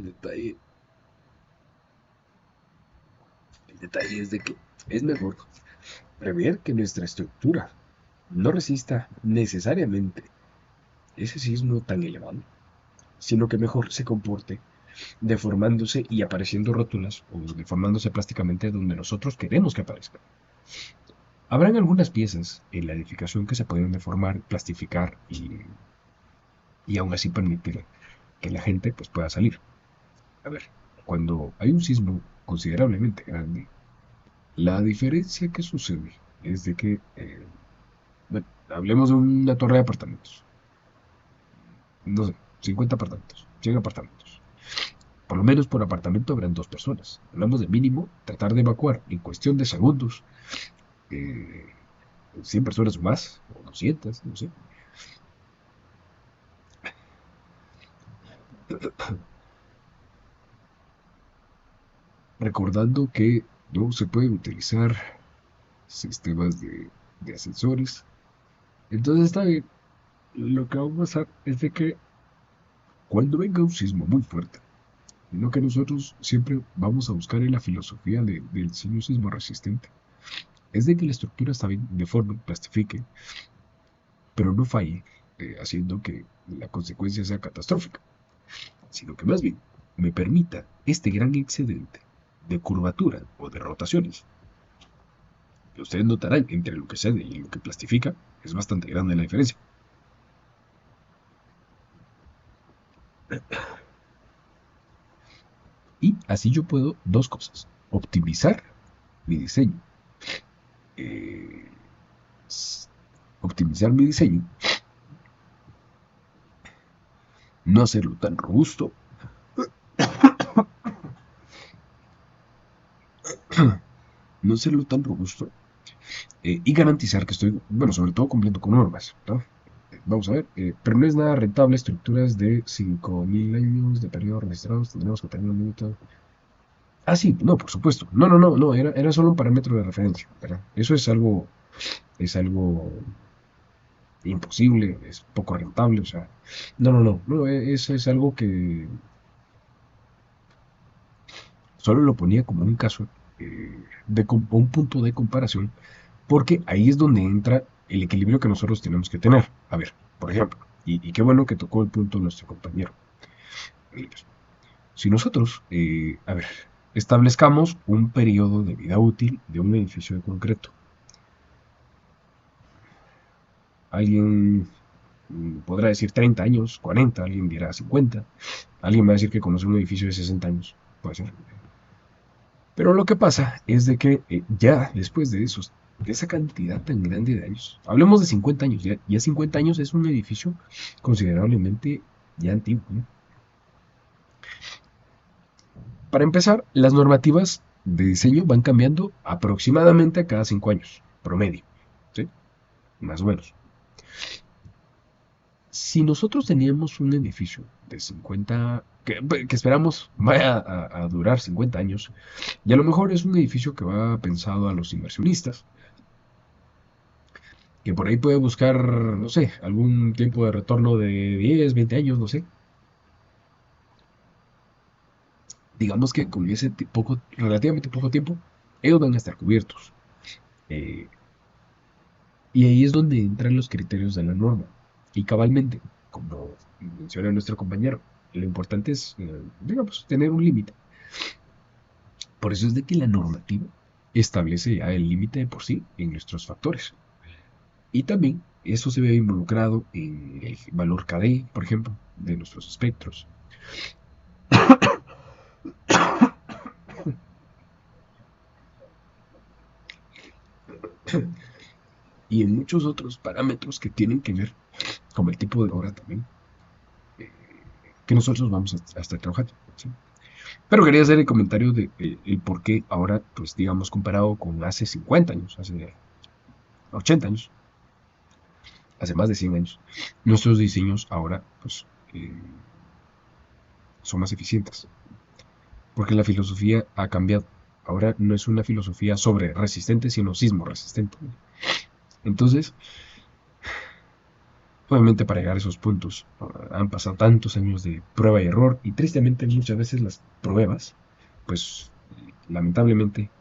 detalle, el detalle es de que es mejor prever que nuestra estructura no resista necesariamente ese sismo tan elevado, sino que mejor se comporte deformándose y apareciendo rótulas o deformándose plásticamente donde nosotros queremos que aparezcan. Habrán algunas piezas en la edificación que se pueden deformar, plastificar y aún así permitir que la gente pues, pueda salir. A ver, cuando hay un sismo considerablemente grande, la diferencia que sucede es de que, bueno, hablemos de una torre de apartamentos, no sé, 50 apartamentos, 100 apartamentos. Por lo menos por apartamento habrán dos personas. Hablamos de mínimo tratar de evacuar en cuestión de segundos eh, 100 personas o más, o 200, no sé. Recordando que no se pueden utilizar sistemas de ascensores. Entonces está bien. Lo que va a pasar es de que cuando venga un sismo muy fuerte, lo que nosotros siempre vamos a buscar en la filosofía del diseño sismo resistente es de que la estructura está bien deforme, plastifique, pero no falle, haciendo que la consecuencia sea catastrófica, sino que más bien me permita este gran excedente de curvatura o de rotaciones. Que ustedes notarán entre lo que cede y lo que plastifica, es bastante grande la diferencia. Y así yo puedo dos cosas. Optimizar mi diseño. eh, Optimizar mi diseño. No hacerlo tan robusto. No hacerlo tan robusto. Y garantizar que estoy, bueno, sobre todo cumpliendo con normas, ¿no? Vamos a ver, pero no es nada rentable estructuras de 5.000 años de periodo registrados, tendremos que tener un límite. Ah, sí, no, por supuesto. No, no, no, no, era solo un parámetro de referencia, ¿verdad? Eso es algo imposible, es poco rentable, o sea, no, no, no, no, eso es algo que solo lo ponía como un caso, un punto de comparación, porque ahí es donde entra el equilibrio que nosotros tenemos que tener. A ver, por ejemplo, y qué bueno que tocó el punto nuestro compañero. Si nosotros, a ver, establezcamos un periodo de vida útil de un edificio de concreto, alguien podrá decir 30 años, 40, alguien dirá 50, alguien va a decir que conoce un edificio de 60 años, puede ser. Pero lo que pasa es de que ya después de esa cantidad tan grande de años, hablemos de 50 años, ya 50 años es un edificio considerablemente ya antiguo, ¿no? Para empezar, las normativas de diseño van cambiando aproximadamente a cada 5 años, promedio, ¿sí? Más o menos. Si nosotros teníamos un edificio de 50, que esperamos vaya a durar 50 años, y a lo mejor es un edificio que va pensado a los inversionistas, que por ahí puede buscar, no sé, algún tiempo de retorno de 10, 20 años, no sé. Digamos que con ese poco, relativamente poco tiempo, ellos van a estar cubiertos. Eh, y ahí es donde entran los criterios de la norma. Y cabalmente, como menciona nuestro compañero, lo importante es, digamos, tener un límite. Por eso es de que la normativa establece ya el límite de por sí en nuestros factores. Y también eso se ve involucrado en el valor KD, por ejemplo, de nuestros espectros. Y en muchos otros parámetros que tienen que ver con el tipo de obra también, eh, que nosotros vamos a estar trabajando, ¿sí? Pero quería hacer el comentario de el por qué ahora, pues digamos, comparado con hace 50 años, hace 80 años, hace más de 100 años, nuestros diseños ahora, pues, son más eficientes. Porque la filosofía ha cambiado. Ahora no es una filosofía sobre resistente, sino sismo resistente. Entonces, Obviamente para llegar a esos puntos han pasado tantos años de prueba y error y tristemente muchas veces las pruebas, pues lamentablemente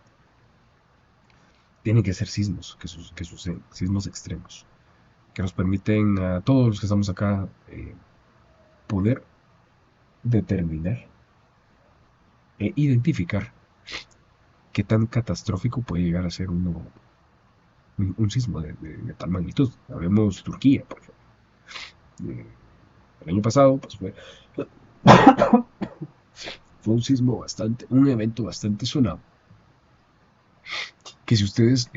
tienen que ser sismos que suceden, sismos extremos, que nos permiten a todos los que estamos acá poder determinar e identificar qué tan catastrófico puede llegar a ser un sismo de tal magnitud. Hablemos Turquía, por ejemplo. El año pasado pues fue un sismo bastante, un evento bastante sonado, que si ustedes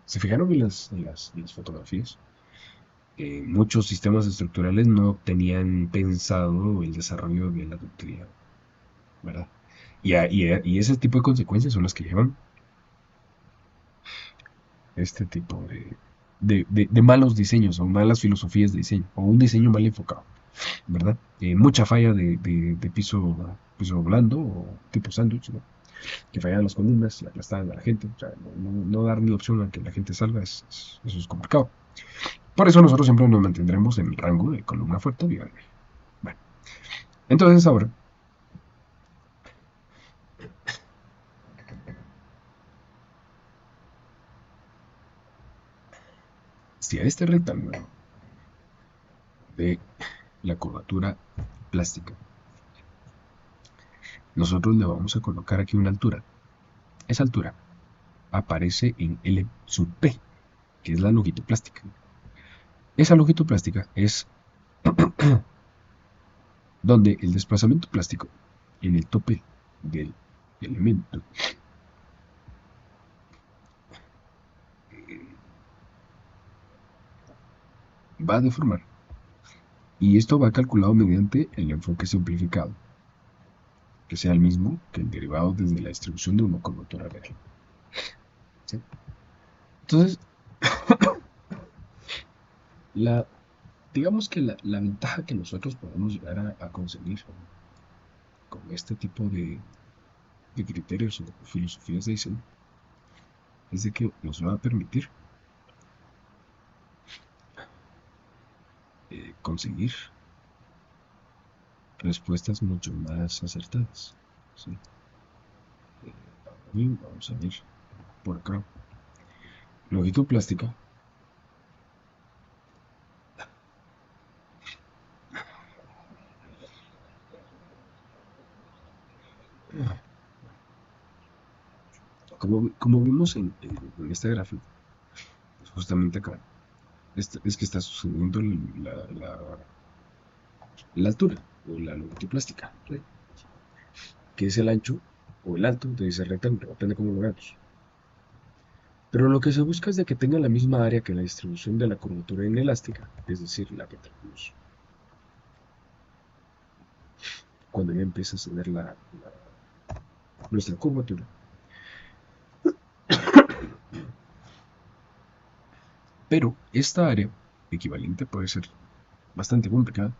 se fijaron en las fotografías, muchos sistemas estructurales no tenían pensado el desarrollo de la ductilidad, ¿verdad? Y ese tipo de consecuencias son las que llevan este tipo de malos diseños o malas filosofías de diseño o un diseño mal enfocado, ¿verdad? Mucha falla de piso blando o tipo sándwich, ¿no? Que fallan las columnas, la aplastaban a la gente, o sea, no dar ni opción a que la gente salga, eso es complicado. Por eso nosotros siempre nos mantendremos en el rango de columna fuerte, digamos. Bueno, entonces ahora, si a este rectángulo de la curvatura plástica nosotros le vamos a colocar aquí una altura, esa altura aparece en L sub P, que es la longitud plástica. Esa longitud plástica es donde el desplazamiento plástico en el tope del elemento va a deformar. Y esto va calculado mediante el enfoque simplificado, que sea el mismo que el derivado desde la distribución de una curvatura real. ¿Sí? Entonces, la, digamos que la ventaja que nosotros podemos llegar a conseguir con este tipo de criterios o filosofías de diseño es de que nos va a permitir conseguir respuestas mucho más acertadas. ¿Sí? Y vamos a ver por acá. Longitud plástica. Como vimos en este gráfico, justamente acá, es que está sucediendo la altura o la longitud plástica, ¿sí? Que es el ancho o el alto de ese rectángulo, depende de cómo lo veamos. Pero lo que se busca es de que tenga la misma área que la distribución de la curvatura inelástica, es decir, la que tenemos cuando ya empieza a ceder nuestra curvatura. Pero esta área equivalente puede ser bastante complicada,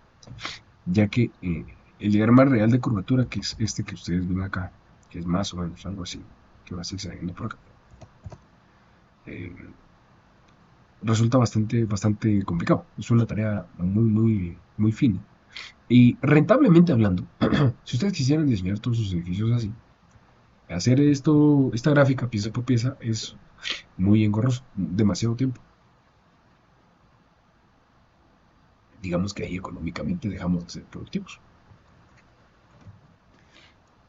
ya que el diagrama real de curvatura, que es este que ustedes ven acá, que es más o menos algo así, que va zigzagueando por acá, eh, resulta bastante complicado. Es una tarea muy fina. Y rentablemente hablando, si ustedes quisieran diseñar todos sus edificios así, hacer esta gráfica pieza por pieza es muy engorroso, demasiado tiempo. Digamos que ahí económicamente dejamos de ser productivos.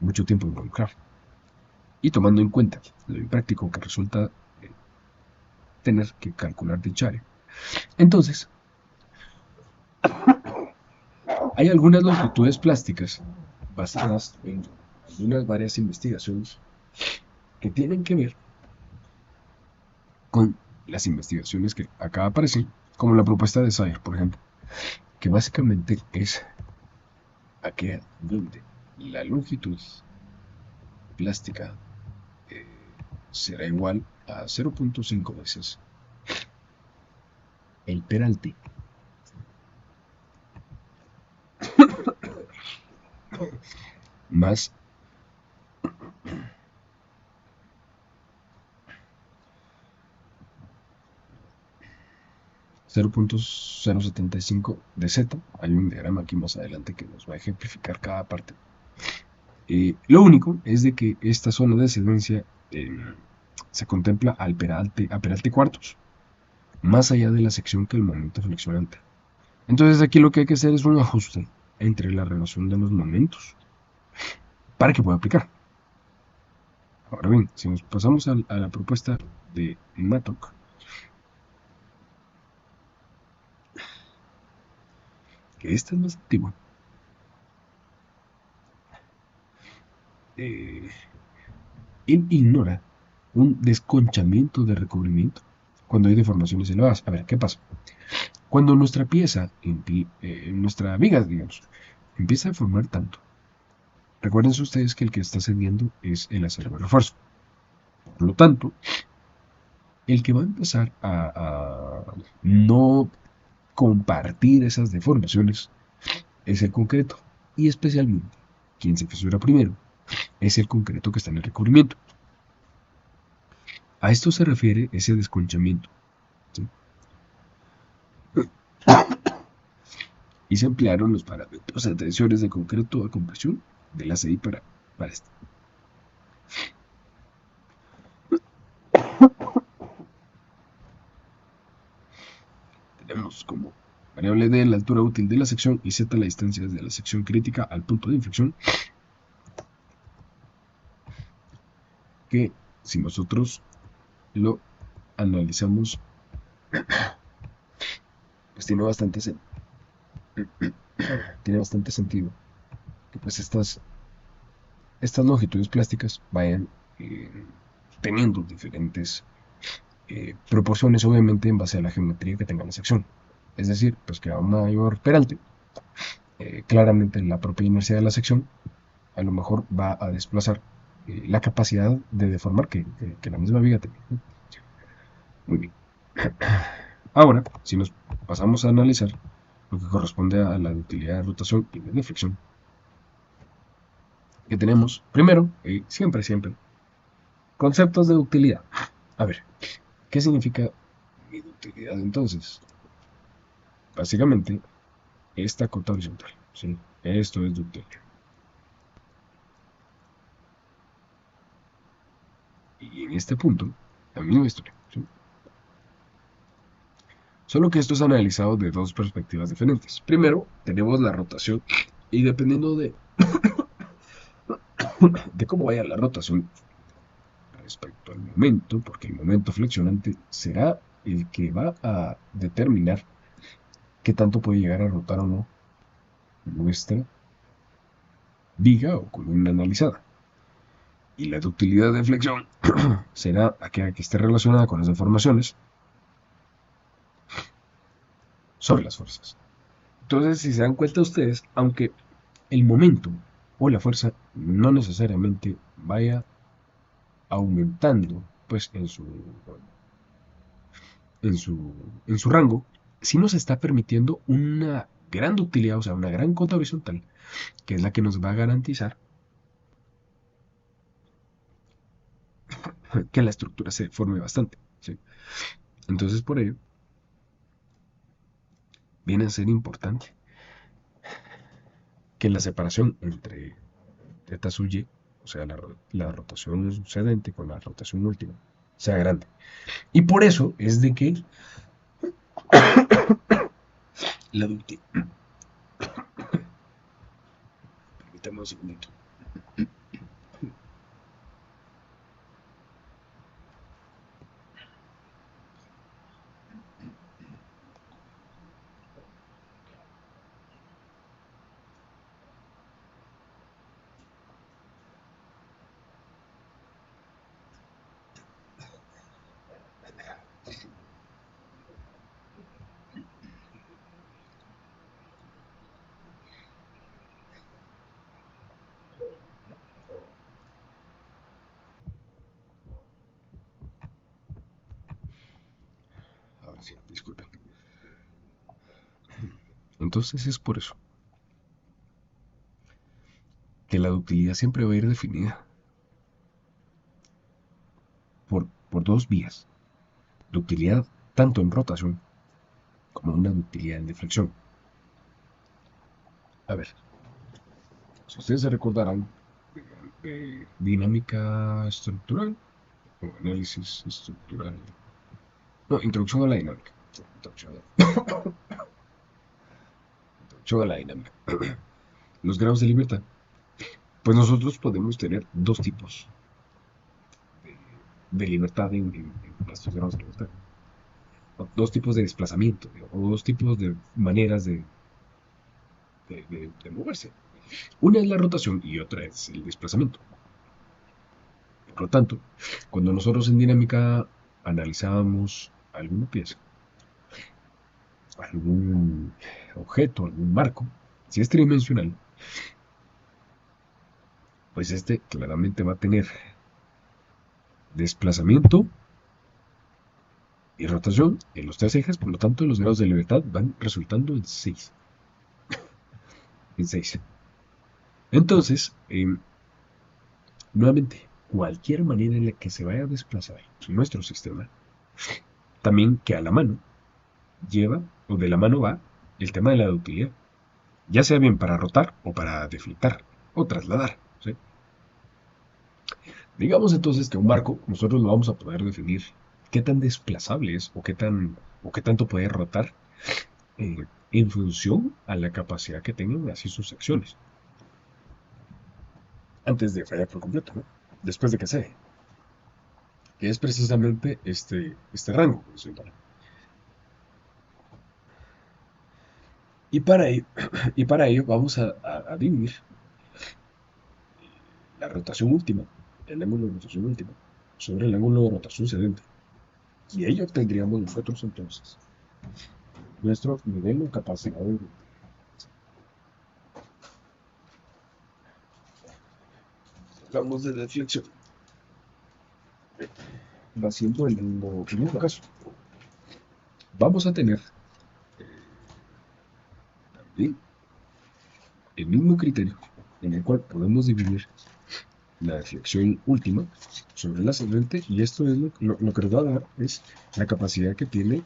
Mucho tiempo involucrado. Y tomando en cuenta lo impráctico que resulta tener que calcular dicha área. Entonces, hay algunas longitudes plásticas basadas en unas varias investigaciones que tienen que ver con las investigaciones que acá aparecen, como la propuesta de Sayer, por ejemplo, que básicamente es aquella donde la longitud plástica eh, será igual a 0.5 veces el peralte más 0.075 de Z. Hay un diagrama aquí más adelante que nos va a ejemplificar cada parte. Lo único es de que esta zona de ascendencia se contempla a peralte cuartos, más allá de la sección que el momento flexionante. Entonces aquí lo que hay que hacer es un ajuste entre la relación de los momentos para que pueda aplicar. Ahora bien, si nos pasamos a la propuesta de Mattock, que esta es más antigua, él ignora un desconchamiento de recubrimiento cuando hay deformaciones elevadas. A ver, ¿qué pasa? Cuando nuestra pieza, nuestra viga, digamos, empieza a formar tanto, recuerden ustedes que el que está cediendo es el acero de refuerzo. Por lo tanto, el que va a empezar a no compartir esas deformaciones es el concreto. Y especialmente, quien se fisura primero es el concreto que está en el recubrimiento. A esto se refiere ese desconchamiento. ¿Sí? Y se emplearon los parámetros de tensiones de concreto a compresión de la CI para esto. Tenemos como variable D la altura útil de la sección y Z la distancia desde la sección crítica al punto de inflexión, que si nosotros lo analizamos, pues tiene bastante sentido que pues estas longitudes plásticas vayan teniendo diferentes proporciones, obviamente en base a la geometría que tenga la sección. Es decir, pues que a un mayor peralte, claramente la propia inercia de la sección a lo mejor va a desplazar la capacidad de deformar que la misma viga tiene. Muy bien. Ahora, si nos pasamos a analizar lo que corresponde a la utilidad de rotación y de deflexión, que tenemos primero, siempre, conceptos de ductilidad. A ver, ¿qué significa mi ductilidad entonces? Básicamente, esta cota horizontal, ¿sí? Esto es ductil. Y en este punto, la misma historia, ¿sí? Solo que esto es analizado de dos perspectivas diferentes. Primero, tenemos la rotación y dependiendo de cómo vaya la rotación respecto al momento, porque el momento flexionante será el que va a determinar qué tanto puede llegar a rotar o no nuestra viga o columna analizada. Y la ductilidad de flexión será aquella que esté relacionada con las deformaciones sobre las fuerzas. Entonces, si se dan cuenta ustedes, aunque el momento o la fuerza no necesariamente vaya aumentando pues en su rango, sí nos está permitiendo una gran ductilidad, o sea, una gran cota horizontal, que es la que nos va a garantizar que la estructura se forme bastante, ¿sí? Entonces, por ello, viene a ser importante que la separación entre θ sub y, o sea, la rotación sucedente con la rotación última, sea grande. Y por eso es de que la ductilidad... Permítame un segundito. Ahora sí, disculpen. Entonces es por eso que la ductilidad siempre va a ir definida por dos vías. Ductilidad tanto en rotación como una ductilidad en deflexión. A ver, si ustedes se recordarán de dinámica estructural o análisis estructural. No, introducción a la dinámica. Introducción a la dinámica. Los grados de libertad. Pues nosotros podemos tener dos tipos de libertad en estos grados de libertad. Dos tipos de desplazamiento, o dos tipos de maneras de moverse. Una es la rotación y otra es el desplazamiento. Por lo tanto, cuando nosotros en dinámica analizábamos alguna pieza, algún objeto, algún marco, si es tridimensional, pues este claramente va a tener desplazamiento y rotación en los tres ejes, por lo tanto los grados de libertad van resultando en 6. En 6. Entonces, nuevamente, cualquier manera en la que se vaya a desplazar nuestro sistema, también que a la mano lleva, o de la mano va, el tema de la ductilidad, ya sea bien para rotar o para deflectar o trasladar. ¿Sí? Digamos entonces que un barco nosotros lo vamos a poder definir qué tan desplazable es o qué tanto puede rotar en función a la capacidad que tengan así sus secciones. Antes de fallar por completo, ¿no? Después de que se que es precisamente este rango. Y para ello, y para ello vamos a dividir la rotación última, el ángulo de rotación última, sobre el ángulo de rotación sedente. Y ello obtendríamos nosotros entonces nuestro nivel o capacidad de. Hablamos de deflexión. Va siendo el mismo caso. Vamos a tener también el mismo criterio en el cual podemos dividir la deflexión última sobre la ascendente, y esto es lo que nos va a dar es la capacidad que tiene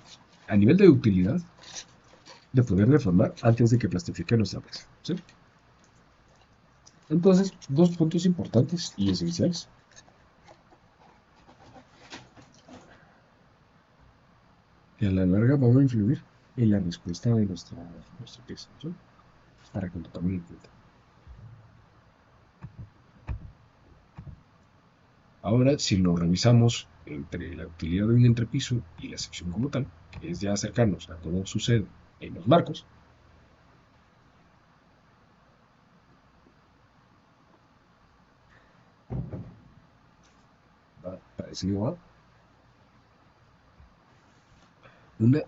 a nivel de utilidad de poder deformar antes de que plastifique nuestra presa. ¿Sí? Entonces, dos puntos importantes y esenciales. Que a la larga van a influir en la respuesta de nuestra pieza, ¿sí? Para que lo tomen en cuenta. Ahora, si lo revisamos entre la utilidad de un entrepiso y la sección como tal, que es ya acercarnos a cómo sucede en los marcos, parecido a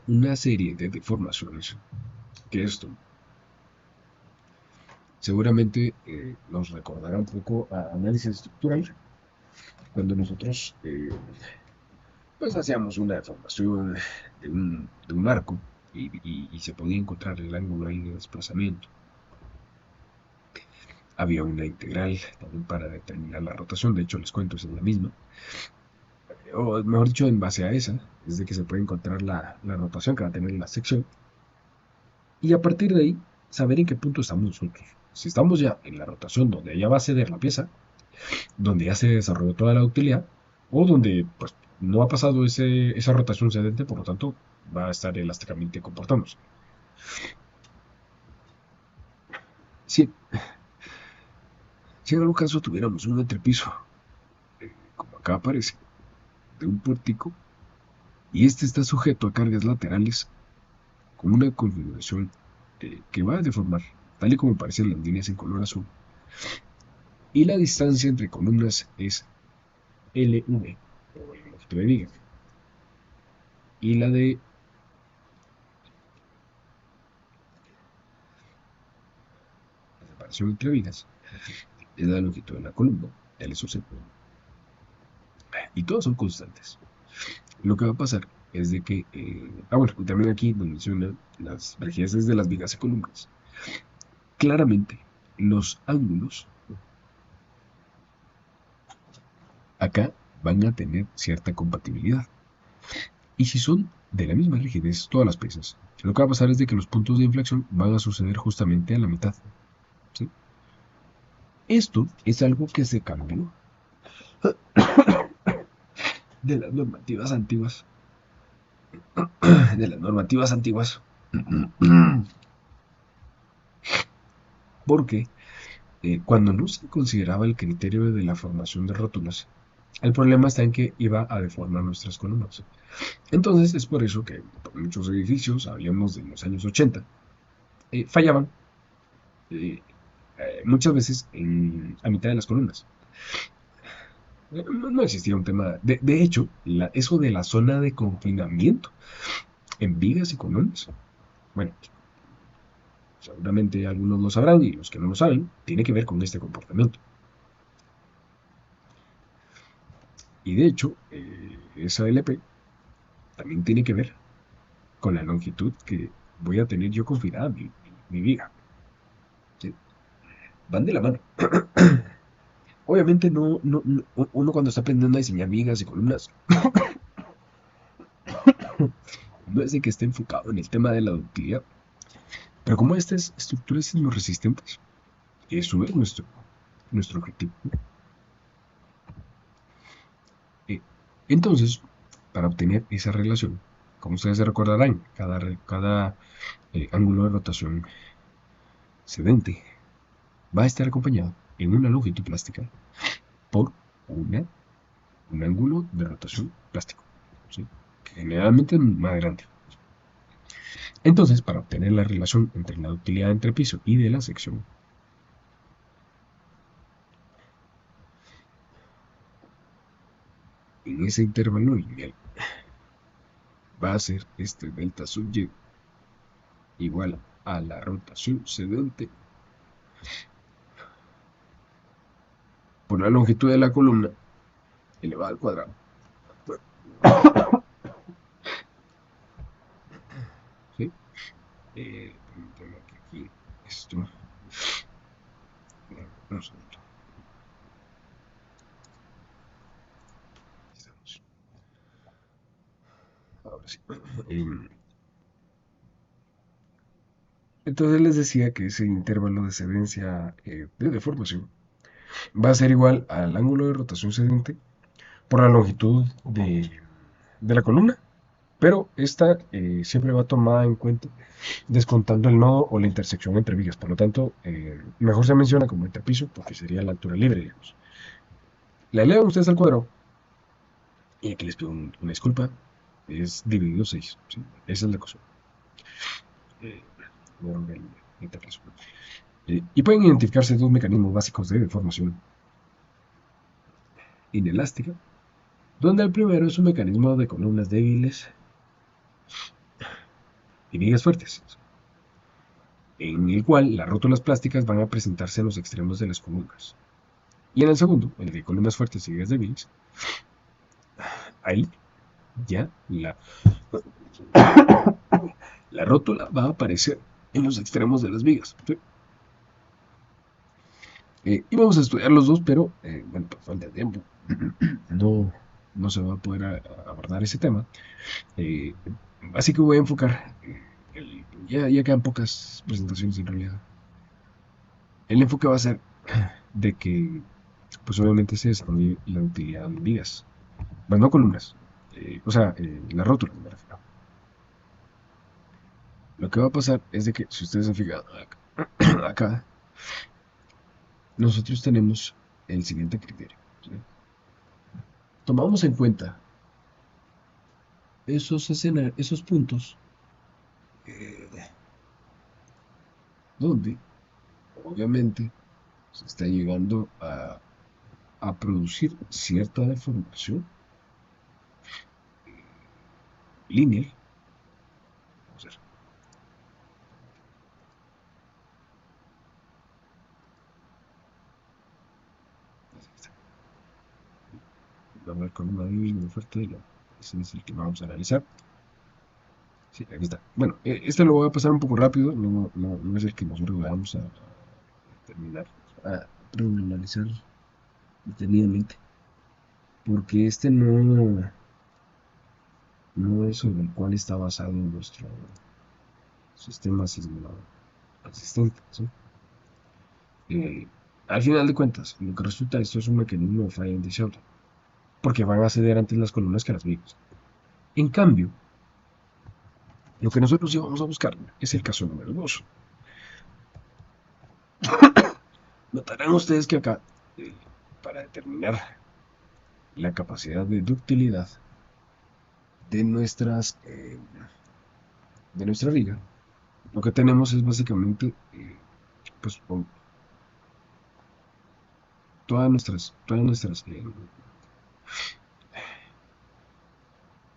una serie de deformaciones que esto seguramente nos recordará un poco a análisis estructural, cuando nosotros pues hacíamos una deformación de un marco y se podía encontrar el ángulo ahí de desplazamiento. Había una integral también para determinar la rotación, de hecho les cuento, es la misma. O mejor dicho, en base a esa, es de que se puede encontrar la rotación que va a tener la sección. Y a partir de ahí, saber en qué punto estamos nosotros. Si estamos ya en la rotación donde ya va a ceder la pieza, donde ya se desarrolló toda la utilidad, o donde pues no ha pasado esa rotación cedente, por lo tanto va a estar elásticamente comportándose. Si, si en algún caso tuviéramos un entrepiso, como acá aparece, de un pórtico, y este está sujeto a cargas laterales con una configuración que va a deformar, tal y como aparecen las líneas en color azul, y la distancia entre columnas es LV, o el longitud de viga, y la separación entre vigas es la longitud de la columna, el SOC, y todos son constantes. Lo que va a pasar es de que, bueno, también aquí nos menciona las rigidezes de las vigas y columnas. Claramente, los ángulos acá van a tener cierta compatibilidad. Y si son de la misma rigidez todas las piezas, Lo que va a pasar es de que los puntos de inflexión van a suceder justamente a la mitad. ¿Sí? Esto es algo que se cambió de las normativas antiguas. De las normativas antiguas. Porque cuando no se consideraba el criterio de la formación de rótulas, el problema está en que iba a deformar nuestras columnas. Entonces es por eso que muchos edificios, hablemos de los años 80, fallaban eh, muchas veces a mitad de las columnas. No existía un tema. De hecho, eso de la zona de confinamiento en vigas y columnas, bueno, seguramente algunos lo sabrán y los que no lo saben, tiene que ver con este comportamiento. Y de hecho, esa LP también tiene que ver con la longitud que voy a tener yo confinada mi viga. ¿Sí? Van de la mano. Obviamente uno cuando está aprendiendo a diseñar vigas y columnas, no es de que esté enfocado en el tema de la ductilidad, pero como estas estructuras sismoresistentes, eso es nuestro objetivo. Eh, entonces, para obtener esa relación, como ustedes se recordarán, cada ángulo de rotación sedente va a estar acompañado en una longitud plástica por un ángulo de rotación plástico, ¿sí? Que generalmente es más grande. Entonces, para obtener la relación entre la ductilidad entre piso y de la sección, en ese intervalo lineal va a ser este delta sub y igual a la rotación sedente por la longitud de la columna elevada al cuadrado. ¿Sí? Permítame que aquí esto. Un segundo. Estamos. Ahora sí. Entonces les decía que ese intervalo de cedencia de deformación va a ser igual al ángulo de rotación sedente por la longitud de la columna, pero esta siempre va tomada en cuenta descontando el nodo o la intersección entre vigas. Por lo tanto, mejor se menciona como interpiso porque sería la altura libre, digamos. La elevan ustedes al cuadrado y aquí les pido una disculpa, es dividido 6, ¿sí? Esa es la cosa. Eh, y pueden identificarse dos mecanismos básicos de deformación inelástica, donde el primero es un mecanismo de columnas débiles y vigas fuertes, en el cual las rótulas plásticas van a presentarse en los extremos de las columnas. Y en el segundo, el de columnas fuertes y vigas débiles, ahí ya la rótula va a aparecer en los extremos de las vigas. ¿Sí? Y vamos a estudiar los dos, pero bueno, por falta de tiempo, no, no se va a poder abordar ese tema. Eh, Así que voy a enfocar, ya quedan pocas presentaciones en realidad. El enfoque va a ser de que, pues obviamente se desarrolle la utilidad de vigas, bueno, no columnas, la rótula, me refiero. Lo que va a pasar es de que, si ustedes se fijan acá, nosotros tenemos el siguiente criterio. ¿Sí? Tomamos en cuenta esos puntos eh, donde, obviamente, se está llegando a producir cierta deformación lineal. Vamos a ver. Vamos a ver con una débil oferta de ese es el que vamos a analizar. Sí, aquí está. Bueno, este lo voy a pasar un poco rápido, no es el que nosotros vamos a terminar, a analizar detenidamente, porque este no es sobre el cual está basado sistema sismo existente, ¿sí? Eh, Al final de cuentas, lo que resulta esto es un mecanismo de falla indiciable, porque van a ceder antes las columnas que las vigas. En cambio, lo que nosotros íbamos a buscar es el caso número 2. Notarán ustedes que acá, eh, para determinar la capacidad de ductilidad de de nuestra viga, lo que tenemos es básicamente pues, todas nuestras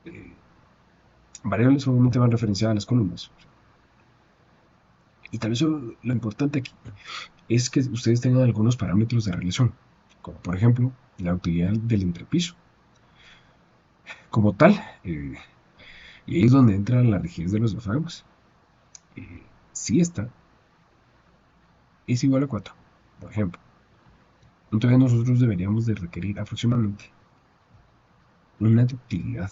eh, variables obviamente van referenciadas a las columnas. Y tal vez lo importante aquí es que ustedes tengan algunos parámetros de relación, como por ejemplo la utilidad del entrepiso como tal, y ahí es donde entra la rigidez de los diafragmas. Si esta es igual a 4, por ejemplo, entonces nosotros deberíamos de requerir aproximadamente una ductilidad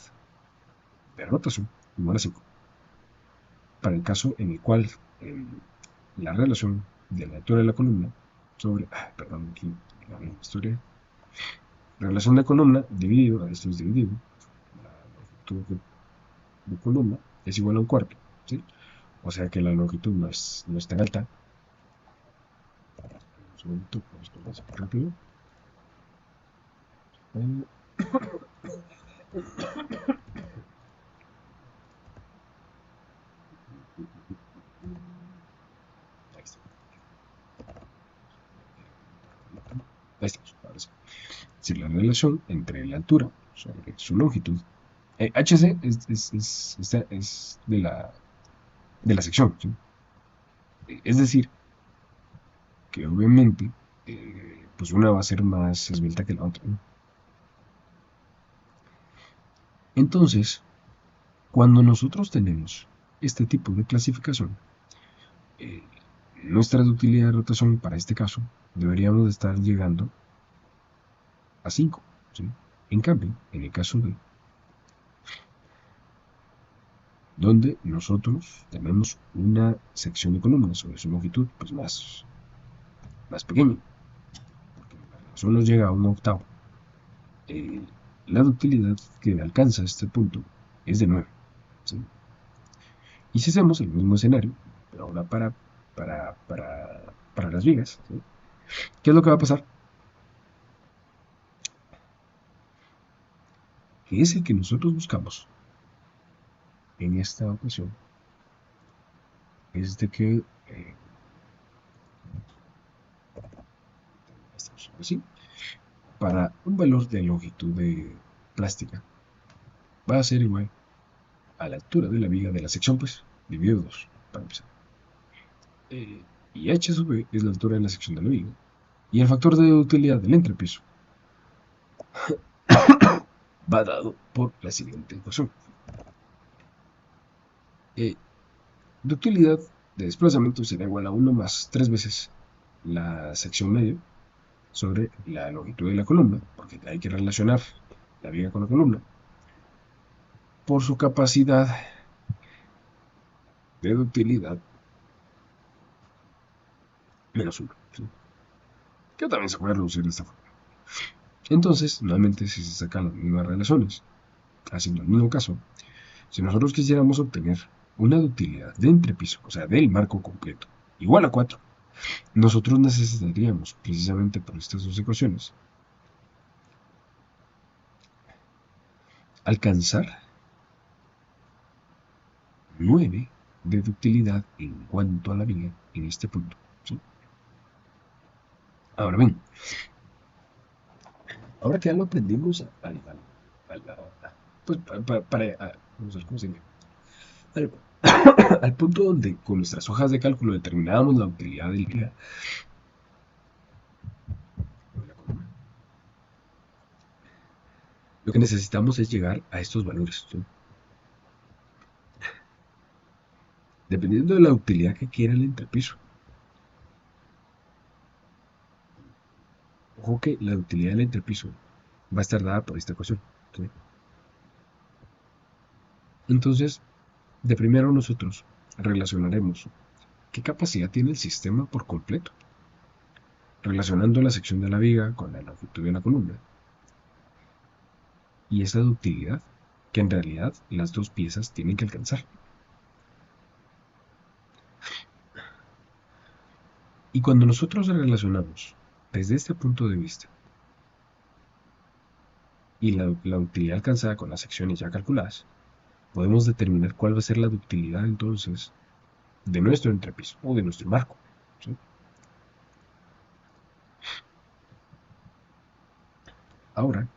de rotación igual a 5, para el caso en el cual la relación de la altura de la columna sobre, perdón, aquí la historia, la relación de columna dividido, esto es dividido, la longitud de columna es igual a un cuarto, ¿sí? O sea que la longitud no es tan alta. Un segundito, vamos a pasar rápido. Ahí está. Ahí estamos, ahora sí. Si la relación entre la altura sobre su longitud, HC es de la sección, ¿sí? Es decir, que obviamente pues una va a ser más esbelta que la otra, ¿no? Entonces, cuando nosotros tenemos este tipo de clasificación, eh, nuestra ductilidad de rotación para este caso deberíamos de estar llegando a 5, ¿sí? En cambio, en el caso de donde nosotros tenemos una sección de columna sobre su longitud pues más pequeña, porque la relación nos llega a un octavo, eh, la ductilidad que alcanza este punto es de 9, ¿sí? Y si hacemos el mismo escenario, pero ahora para las vigas, ¿sí? ¿Qué es lo que va a pasar? Que es el que nosotros buscamos en esta ocasión, es de que así, para un valor de longitud de plástica va a ser igual a la altura de la viga de la sección, pues, dividido 2, para empezar. Y h sub b es la altura de la sección de la viga. Y el factor de utilidad del entrepiso va dado por la siguiente ecuación. De utilidad de desplazamiento será igual a 1 más 3 veces la sección medio sobre la longitud de la columna, porque hay que relacionar la viga con la columna, por su capacidad de ductilidad menos 1, ¿sí? Que también se puede reducir de esta forma. Entonces, nuevamente, si se sacan las mismas relaciones, haciendo el mismo caso, si nosotros quisiéramos obtener una ductilidad de entrepiso, o sea, del marco completo, igual a 4, nosotros necesitaríamos, precisamente por estas dos ecuaciones, alcanzar 9 de ductilidad en cuanto a la viga en este punto, ¿sí? Ahora bien, ahora que ya lo aprendimos pues vamos a ver cómo se llama, al, al punto donde con nuestras hojas de cálculo determinábamos la utilidad del viga, lo que necesitamos es llegar a estos valores, ¿sí? Dependiendo de la utilidad que quiera el entrepiso. Ojo que la utilidad del entrepiso va a estar dada por esta ecuación, ¿sí? Entonces, de primero nosotros relacionaremos qué capacidad tiene el sistema por completo, relacionando la sección de la viga con la longitud de la columna, y esa ductilidad que en realidad las dos piezas tienen que alcanzar. Y cuando nosotros relacionamos desde este punto de vista y la ductilidad alcanzada con las secciones ya calculadas, podemos determinar cuál va a ser la ductilidad entonces de nuestro entrepiso o de nuestro marco, ¿sí? Ahora,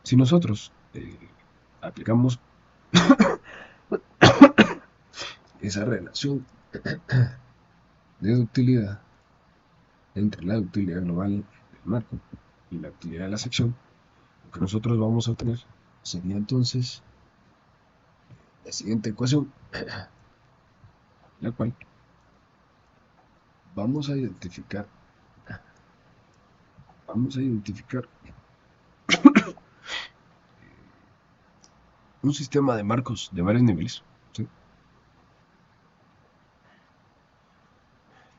si nosotros aplicamos esa relación de ductilidad entre la ductilidad global del marco y la ductilidad de la sección, lo que nosotros vamos a obtener sería entonces la siguiente ecuación, la cual vamos a identificar, vamos a identificar un sistema de marcos de varios niveles, ¿sí?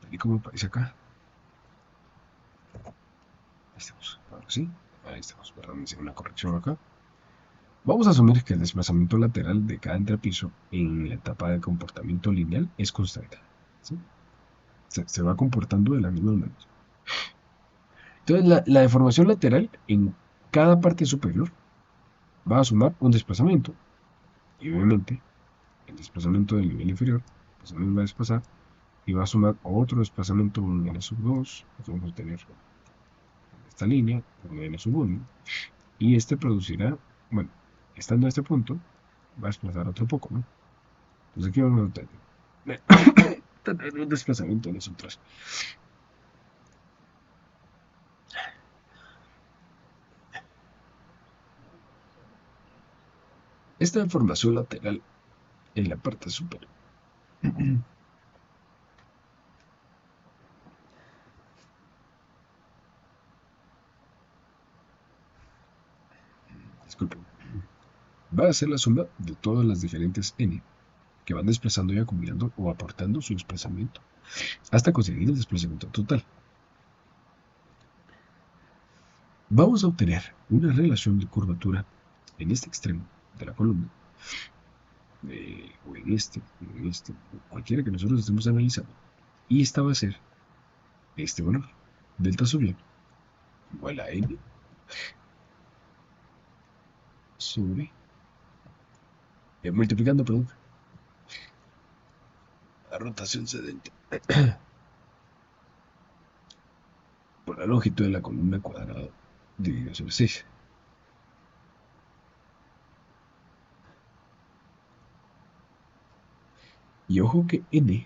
Tal y como aparece acá. Ahí estamos, ahora sí, ahí estamos, perdón, hice una corrección acá. Vamos a asumir que el desplazamiento lateral de cada entrepiso en la etapa de comportamiento lineal es constante, ¿sí? Se va comportando de la misma manera. Entonces, la deformación lateral en cada parte superior va a sumar un desplazamiento. Y obviamente, el desplazamiento del nivel inferior pues también va a desplazar y va a sumar otro desplazamiento en n sub 2. Vamos a tener esta línea en n sub 1. Y este producirá, bueno, estando a este punto, va a desplazar otro poco, ¿no? Entonces aquí vamos a tener un desplazamiento en sub 3. Esta deformación lateral en la parte superior disculpen, va a ser la suma de todas las diferentes n que van desplazando y acumulando o aportando su desplazamiento hasta conseguir el desplazamiento total. Vamos a obtener una relación de curvatura en este extremo de la columna, o en este, cualquiera que nosotros estemos analizando, y esta va a ser este valor, delta sub n, igual a n sobre, multiplicando, perdón, la rotación cedente por la longitud de la columna cuadrada dividido sobre 6. Y ojo que n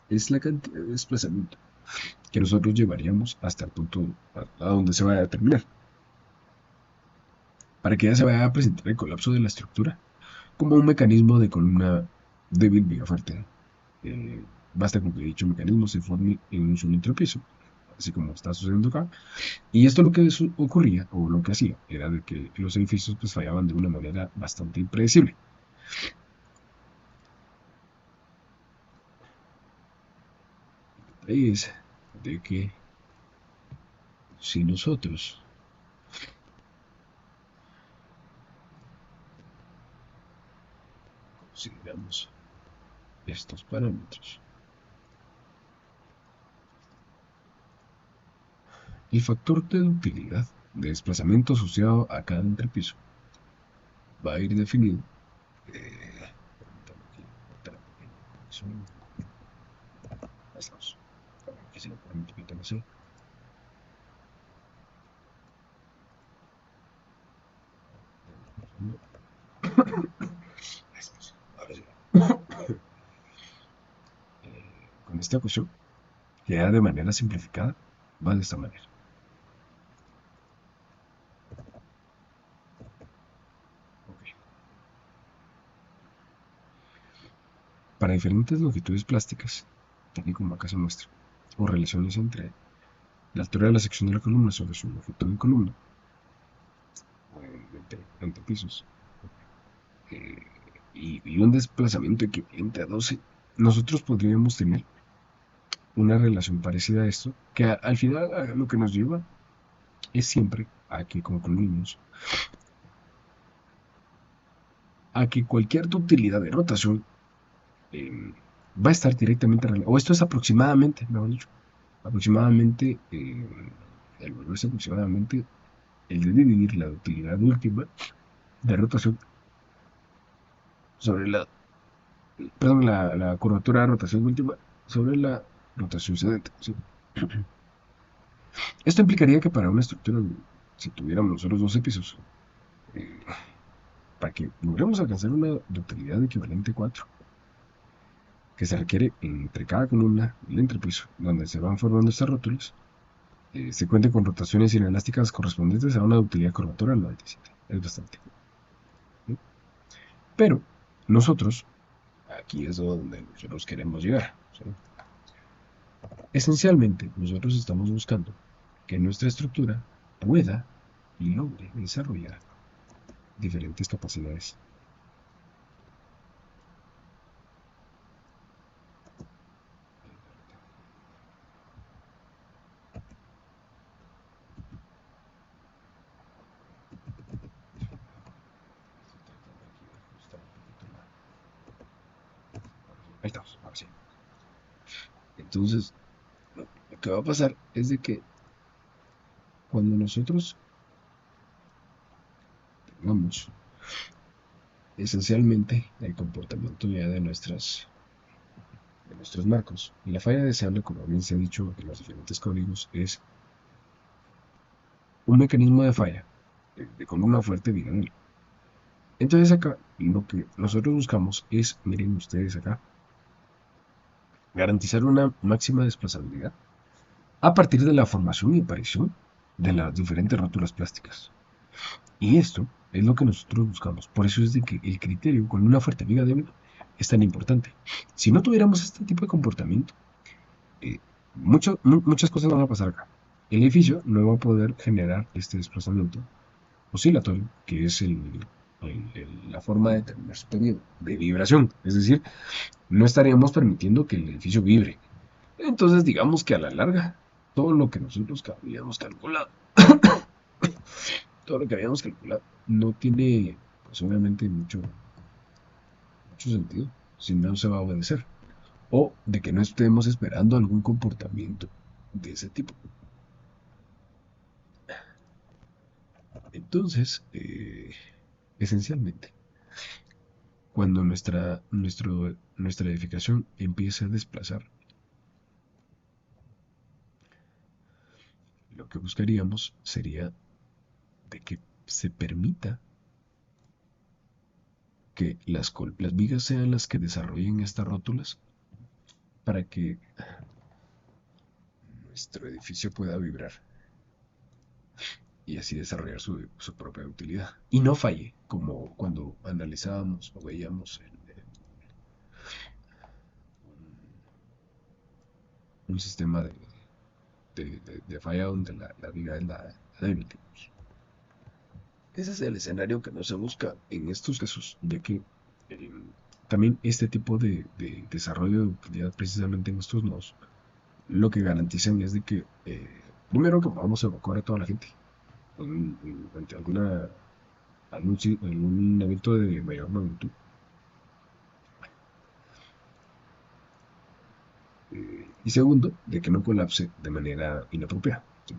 es la cantidad de desplazamiento que nosotros llevaríamos hasta el punto a donde se vaya a terminar, para que ya se vaya a presentar el colapso de la estructura como un mecanismo de columna débil viga fuerte. Basta con que dicho mecanismo se forme en un solo entrepiso, así como está sucediendo acá. Y esto lo que ocurría, o lo que hacía, era de que los edificios pues fallaban de una manera bastante impredecible. Es de que si nosotros consideramos estos parámetros, el factor de ductilidad de desplazamiento asociado a cada entrepiso va a ir definido. Que se lo ponen un poquito más así. Ahora sí. Con esta ecuación, que ya de manera simplificada, va de esta manera. Okay. Para diferentes longitudes plásticas, tal y como acá se muestra, o relaciones entre la altura de la sección de la columna sobre su longitud de columna, o entre pisos, y un desplazamiento equivalente a 12, nosotros podríamos tener una relación parecida a esto, que al final a lo que nos lleva es siempre a que concluimos a que cualquier ductilidad de rotación va a estar directamente relacionada, o esto es aproximadamente, mejor dicho, aproximadamente, el valor es aproximadamente el de dividir la ductilidad última de rotación sobre la, perdón, la curvatura de rotación última sobre la rotación cedente. ¿Sí? Esto implicaría que para una estructura, si tuviéramos nosotros 12 pisos, eh, para que logremos alcanzar una ductilidad equivalente a 4, que se requiere entre cada columna del entrepiso, donde se van formando estas rótulas, se cuente con rotaciones inelásticas correspondientes a una ductilidad curvatura del 97. Es bastante. ¿Sí? Pero nosotros, aquí es donde nosotros queremos llegar. ¿Sí? Esencialmente, nosotros estamos buscando que nuestra estructura pueda y logre desarrollar diferentes capacidades. Ahí estamos, ahora sí. Entonces, lo que va a pasar es de que cuando nosotros tengamos esencialmente el comportamiento ya de nuestros marcos, y la falla deseable, como bien se ha dicho en los diferentes códigos, es un mecanismo de falla de columna fuerte diagonal. Entonces acá lo que nosotros buscamos es, miren ustedes acá, garantizar una máxima desplazabilidad a partir de la formación y aparición de las diferentes rótulas plásticas. Y esto es lo que nosotros buscamos. Por eso es de que el criterio con una fuerte viga débil es tan importante. Si no tuviéramos este tipo de comportamiento, eh, muchas cosas van a pasar acá. El edificio no va a poder generar este desplazamiento oscilatorio, que es la forma de determinar su periodo de vibración. Es decir, no estaríamos permitiendo que el edificio vibre. Entonces, digamos que a la larga, todo lo que nosotros habíamos calculado, todo lo que habíamos calculado, no tiene, pues obviamente, mucho sentido si no se va a obedecer. O de que no estemos esperando algún comportamiento de ese tipo. Entonces, esencialmente, cuando nuestra edificación empieza a desplazar, lo que buscaríamos sería de que se permita que las vigas sean las que desarrollen estas rótulas para que nuestro edificio pueda vibrar y así desarrollar su propia utilidad. Y no falle, como cuando analizábamos o veíamos un sistema de falla donde la viga es la débil. Ese es el escenario que no se busca en estos casos, de que eh, también este tipo de desarrollo de utilidad precisamente en estos nodos, lo que garantizan es de que, primero, que podamos evacuar a toda la gente ante algún evento de mayor magnitud. Y segundo, de que no colapse de manera inapropiada. ¿Sí?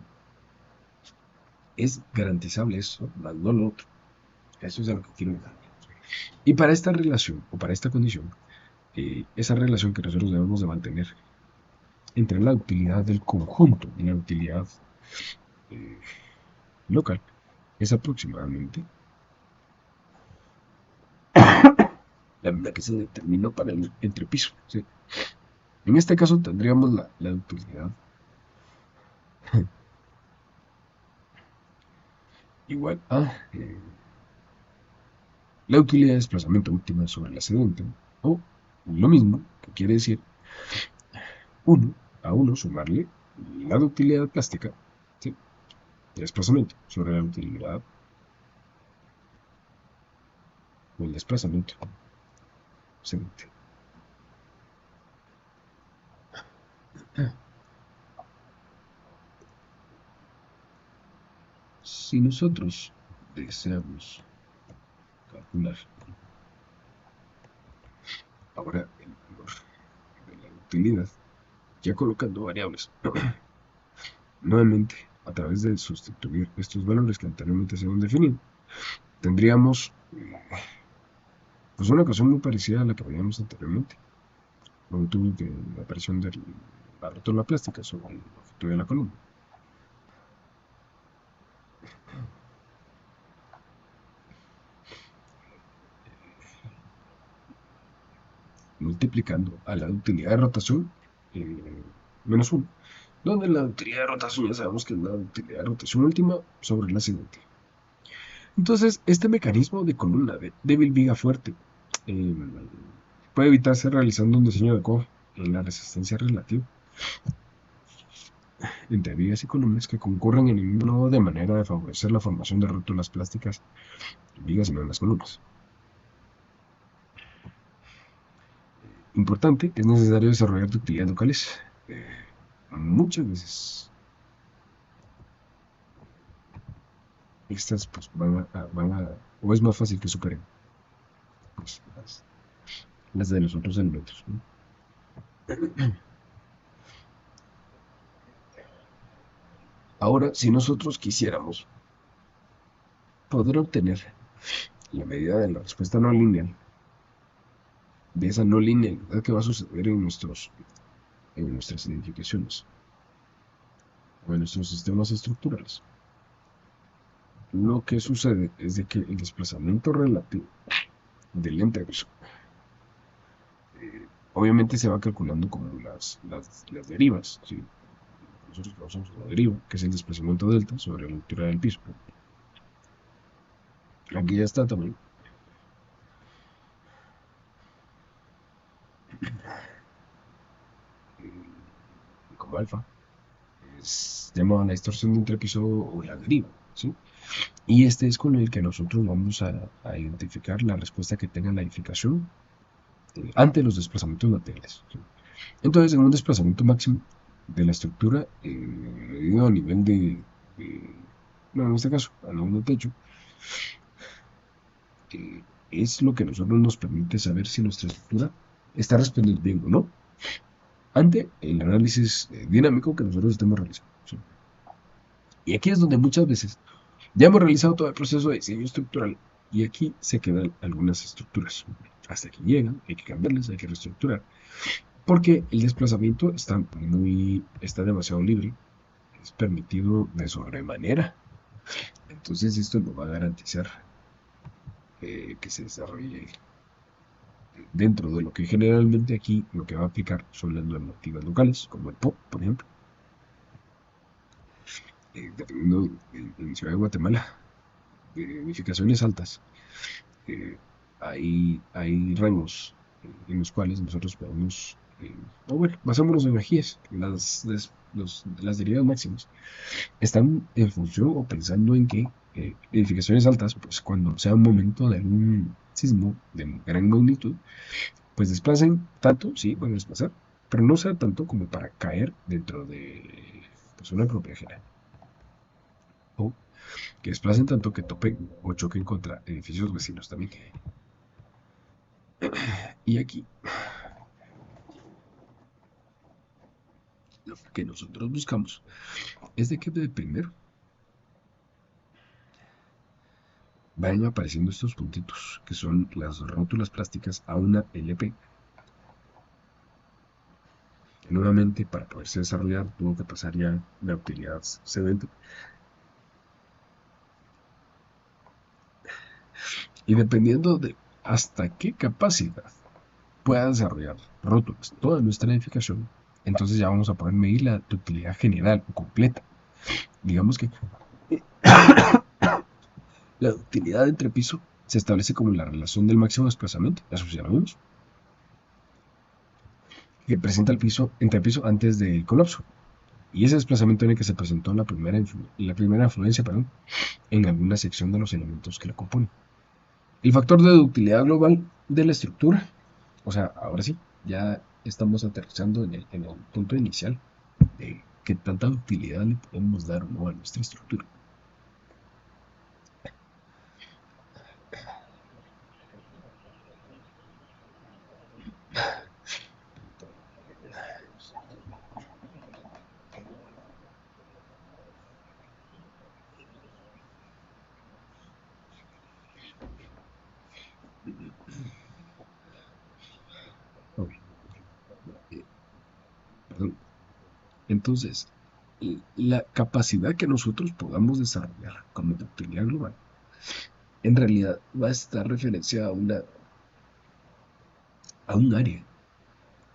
Es garantizable eso, más no lo otro. Eso es a lo que quiero llegar. Y para esta relación, o para esta condición, esa relación que nosotros debemos de mantener entre la utilidad del conjunto y la utilidad eh, local es aproximadamente la que se determinó para el entrepiso. ¿Sí? En este caso tendríamos la utilidad igual a la utilidad de desplazamiento última sobre la sedente, o lo mismo, que quiere decir 1 a 1 sumarle la ductilidad plástica, ¿sí? De desplazamiento sobre la utilidad o el desplazamiento Excelente. Si nosotros deseamos calcular ahora el valor de la utilidad, ya colocando variables, nuevamente a través de sustituir estos valores que anteriormente se han definido, tendríamos pues una ecuación muy parecida a la que veíamos anteriormente, cuando tuve la aparición de la rótula plástica sobre el objeto de la columna. Multiplicando a la utilidad de rotación menos 1, donde la utilidad de rotación ya sabemos que es la utilidad de rotación última sobre la siguiente. Entonces, este mecanismo de columna de débil viga fuerte eh, puede evitarse realizando un diseño adecuado en la resistencia relativa entre vigas y columnas que concurren en el mismo nodo de manera de favorecer la formación de rótulas plásticas en vigas y no en las columnas. Importante, es necesario desarrollar utilidades locales. Muchas veces estas pues, o es más fácil que superen pues, las de los otros elementos, ¿no? Ahora, si nosotros quisiéramos poder obtener la medida de la respuesta no lineal, de esa no linealidad que va a suceder en nuestras identificaciones o en nuestros sistemas estructurales, lo que sucede es de que el desplazamiento relativo del ente obviamente se va calculando como las derivas, ¿sí? Nosotros conocemos la deriva, que es el desplazamiento delta sobre la altura del piso. Aquí ya está también. Como alfa, es llamada la distorsión de entrepiso o la deriva, ¿sí? Y este es con el que nosotros vamos a identificar la respuesta que tenga la edificación ante los desplazamientos laterales, ¿sí? Entonces, en un desplazamiento máximo de la estructura, medido a nivel no, en este caso, a nivel de techo, es lo que a nosotros nos permite saber si nuestra estructura está respondiendo bien o no ante el análisis dinámico que nosotros estemos realizando, ¿sí? Y aquí es donde muchas veces ya hemos realizado todo el proceso de diseño estructural y aquí se quedan algunas estructuras. Hasta que llegan, hay que cambiarlas, hay que reestructurar. Porque el desplazamiento está demasiado libre, es permitido de sobremanera. Entonces esto no va a garantizar que se desarrolle dentro de lo que generalmente aquí lo que va a aplicar son las normativas locales, como el POP, por ejemplo. Dependiendo en Ciudad de Guatemala, de edificaciones altas, hay rangos en los cuales nosotros podemos, bueno, basémonos en energías, las derivas máximas están en función o pensando en que edificaciones altas, pues cuando sea un momento de algún sismo de gran magnitud, pues desplacen tanto, sí, pueden desplazar, pero no sea tanto como para caer dentro de pues, una propia general. O que desplacen tanto que topen o choquen contra edificios vecinos también. Y aquí, lo que nosotros buscamos es de que de primero vayan apareciendo estos puntitos, que son las rótulas plásticas a una LP. Nuevamente, para poderse desarrollar, tuvo que pasar ya la utilidad sedente. Y dependiendo de hasta qué capacidad pueda desarrollar rótulas toda nuestra edificación, entonces ya vamos a poder medir la utilidad general o completa. Digamos que la utilidad entre piso se establece como la relación del máximo desplazamiento, asociamos, que presenta el piso entre piso antes del colapso. Y ese desplazamiento en el que se presentó la primera influencia en alguna sección de los elementos que la componen. El factor de ductilidad global de la estructura O sea, ahora sí, ya estamos aterrizando en el punto inicial de qué tanta utilidad le podemos dar o no a nuestra estructura. Ok, eh, perdón. Entonces, la capacidad que nosotros podamos desarrollar como de utilidad global, en realidad va a estar referenciada a un área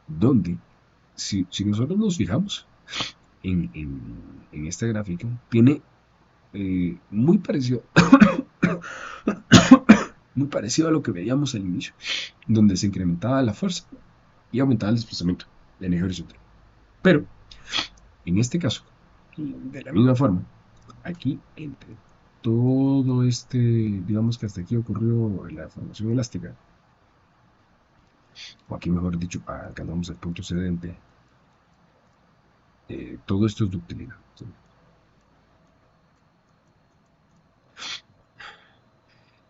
donde, si nosotros nos fijamos en esta gráfica, tiene muy parecido, muy parecido a lo que veíamos al inicio, donde se incrementaba la fuerza y aumentaba el desplazamiento en eje horizontal. Pero, en este caso, de la misma forma, aquí entre todo este, digamos que hasta aquí ocurrió la formación elástica, o aquí mejor dicho, alcanzamos el punto excedente, todo esto es ductilidad. ¿Sí?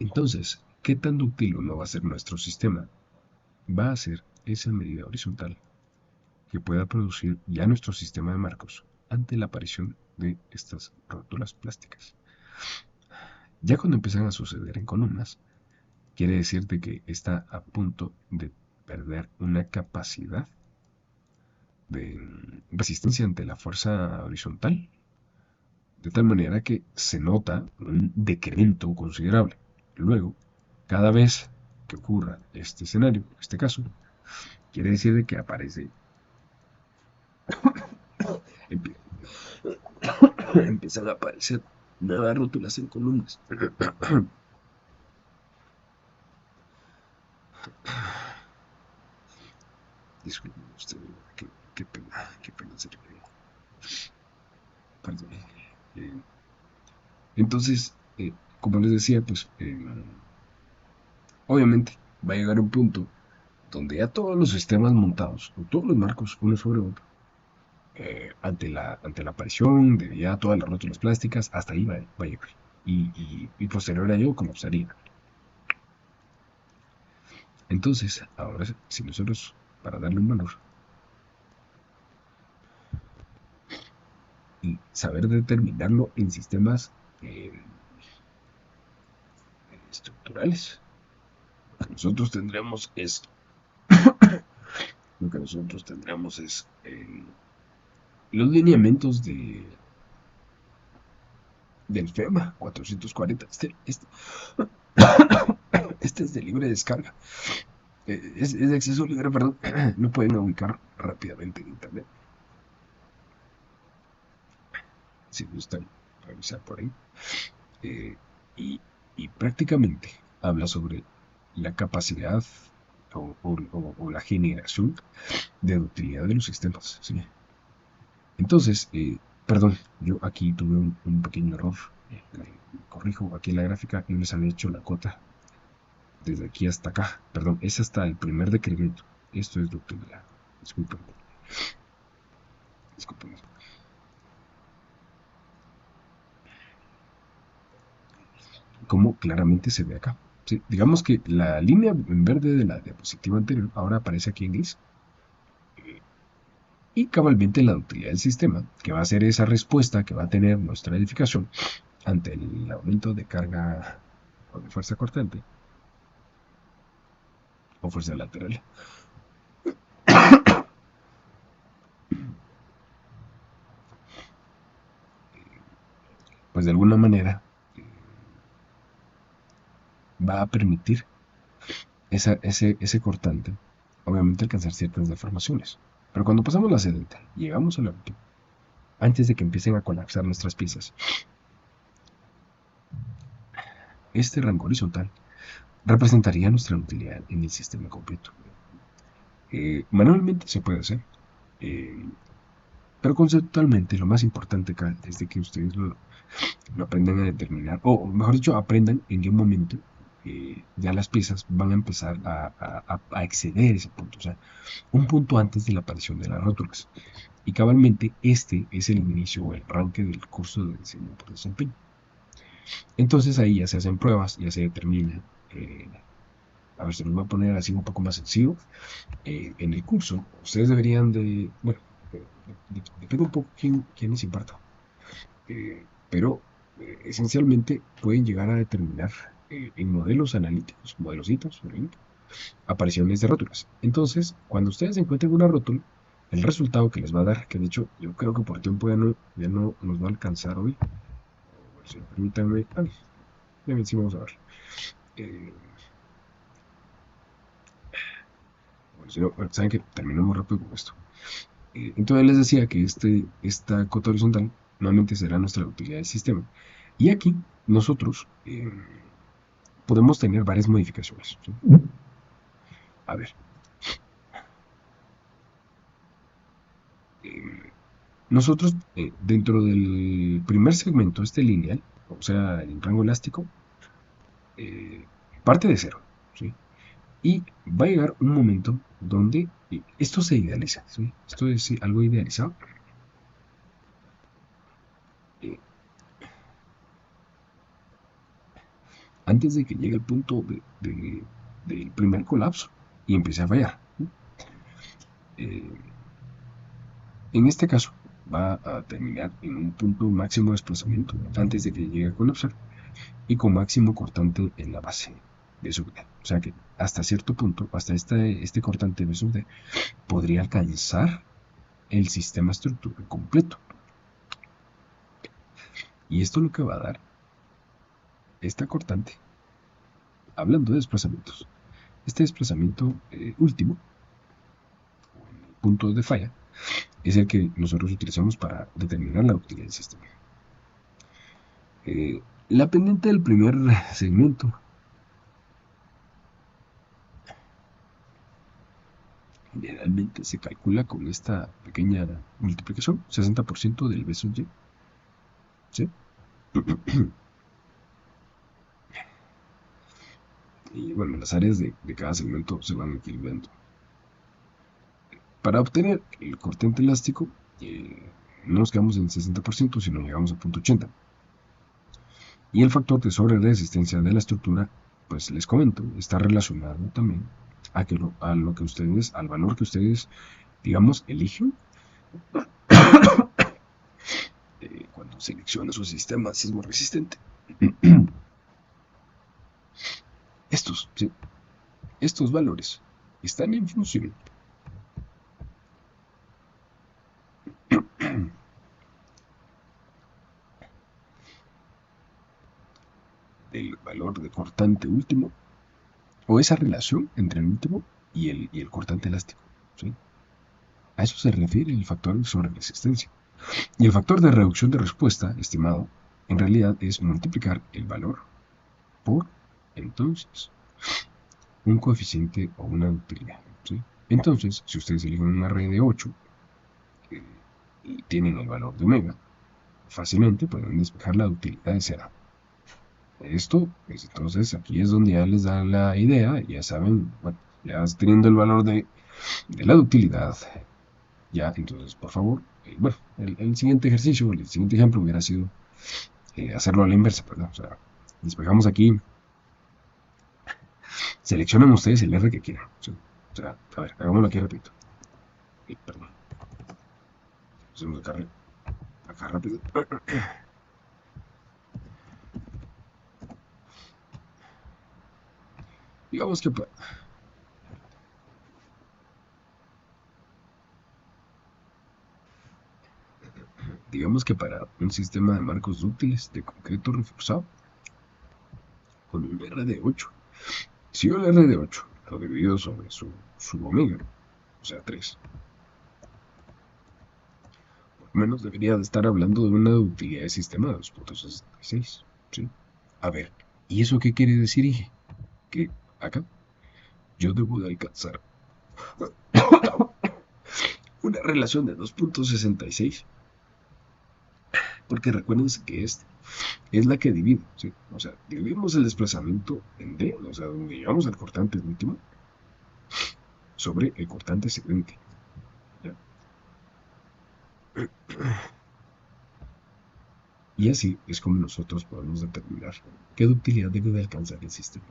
Entonces, ¿qué tan dúctil no va a ser nuestro sistema? Va a ser esa medida horizontal que pueda producir ya nuestro sistema de marcos ante la aparición de estas rótulas plásticas. Ya cuando empiezan a suceder en columnas, quiere decir de que está a punto de perder una capacidad de resistencia ante la fuerza horizontal, de tal manera que se nota un decremento considerable. Luego, cada vez que ocurra este escenario, en este caso, quiere decir de que aparece, empiezan a aparecer nuevas rótulas en columnas. Disculpen usted, qué pena hacer. Perdón. Eh, entonces, como les decía, pues obviamente va a llegar un punto donde ya todos los sistemas montados, o todos los marcos uno sobre otro, ante la aparición de ya todas las rótulas plásticas, hasta ahí va a llegar. Y posterior a ello colapsaría. Entonces, ahora, si nosotros, para darle un valor y saber determinarlo en sistemas eh, estructurales, lo que nosotros tendremos es, lo que nosotros tendremos es los lineamientos del FEMA 440. Este es de libre descarga. Es de acceso libre, perdón. Lo pueden ubicar rápidamente en internet. Si gustan revisar por ahí. Eh, y, y prácticamente habla sobre la capacidad o la generación de utilidad de los sistemas. ¿Sí? Entonces, perdón, yo aquí tuve un pequeño error. Corrijo, aquí en la gráfica no les había hecho la cota desde aquí hasta acá. Perdón, es hasta el primer decremento. Esto es ductilidad. Disculpen. Disculpen. Como claramente se ve acá. Sí, digamos que la línea en verde de la diapositiva anterior ahora aparece aquí en gris. Y cabalmente la ductilidad del sistema, que va a ser esa respuesta que va a tener nuestra edificación ante el aumento de carga o de fuerza cortante o fuerza lateral. Pues de alguna manera va a permitir ese cortante, obviamente alcanzar ciertas deformaciones. Pero cuando pasamos la sedenta, llegamos a la última, antes de que empiecen a colapsar nuestras piezas, este rango horizontal representaría nuestra utilidad en el sistema completo. Manualmente se puede hacer, eh, pero conceptualmente lo más importante acá es de que ustedes lo aprendan a determinar, o mejor dicho, aprendan en qué momento ya las piezas van a empezar a exceder ese punto, o sea, un punto antes de la aparición de las rótulas. Y cabalmente este es el inicio o el arranque del curso de diseño por desempeño. Entonces ahí ya se hacen pruebas, ya se determina, a ver, se nos va a poner así un poco más sencillo. En el curso, ustedes deberían de, bueno, depende un poco quién les imparta, pero esencialmente pueden llegar a determinar en modelos analíticos, modelositos, apariciones de rótulas. Entonces, cuando ustedes encuentren una rótula, el resultado que les va a dar, que de hecho yo creo que por tiempo ya no nos va a alcanzar hoy. Si permítanme, ya sí vamos a ver. Eh, bueno, si no, saben que terminamos rápido con esto. Entonces les decía que esta cota horizontal nuevamente será nuestra utilidad del sistema. Y aquí nosotros podemos tener varias modificaciones, ¿sí? A ver, nosotros dentro del primer segmento, este lineal, o sea, el rango elástico, eh, parte de cero, ¿sí? Y va a llegar un momento donde esto se idealiza, ¿sí? Esto es algo idealizado. Eh, Antes de que llegue el punto del primer colapso y empiece a fallar, ¿sí? Eh, en este caso, va a terminar en un punto máximo de desplazamiento antes de que llegue a colapsar y con máximo cortante en la base de sub D. O sea que hasta cierto punto, hasta este cortante de sub D, podría alcanzar el sistema estructural completo. Y esto lo que va a dar, esta cortante, hablando de desplazamientos, este desplazamiento último, punto de falla, es el que nosotros utilizamos para determinar la utilidad del sistema. La pendiente del primer segmento generalmente se calcula con esta pequeña multiplicación, 60% del B sub Y, ¿sí? Y bueno, las áreas de cada segmento se van equilibrando. Para obtener el cortante elástico, no nos quedamos en 60%, sino llegamos a 0.80. Y el factor de sobre resistencia de la estructura, pues les comento, está relacionado también a lo que ustedes, al valor que ustedes, digamos, eligen cuando seleccionan su sistema sismo resistente. ¿Sí? Estos valores están en función del valor de cortante último o esa relación entre el último y el cortante elástico, ¿sí? A eso se refiere el factor de sobreresistencia. Y el factor de reducción de respuesta estimado en realidad es multiplicar el valor por, entonces, un coeficiente o una utilidad, ¿sí? Entonces, si ustedes eligen una red de 8 y tienen el valor de omega, fácilmente pueden despejar la utilidad de cero. Esto, pues entonces aquí es donde ya les da la idea, ya saben, bueno, ya teniendo el valor de la utilidad, ya, entonces por favor, bueno, el siguiente ejercicio, el siguiente ejemplo hubiera sido hacerlo a la inversa, ¿verdad? O sea, despejamos aquí, seleccionen ustedes el R que quieran, ¿sí? O sea, a ver, hagámoslo aquí, repito. Perdón. Hacemos acá rápido. Digamos que para un sistema de marcos dúctiles de concreto reforzado con un R de 8, si yo el R de 8 lo divido sobre su omega, o sea 3, por lo menos debería de estar hablando de una utilidad de sistema de 2.66, ¿sí? A ver, ¿y eso qué quiere decir, Ige? Que acá yo debo de alcanzar una relación de 2.66, porque recuérdense que este es la que divide, ¿sí? O sea, dividimos el desplazamiento en D, o sea, donde llevamos al cortante último, sobre el cortante excedente. ¿Ya? Y así es como nosotros podemos determinar qué ductilidad debe de alcanzar el sistema.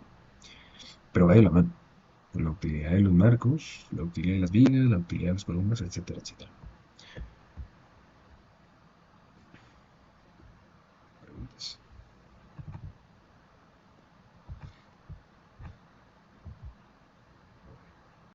Pero va de la mano con la utilidad de los marcos, la utilidad de las vigas, la utilidad de las columnas, etcétera, etcétera.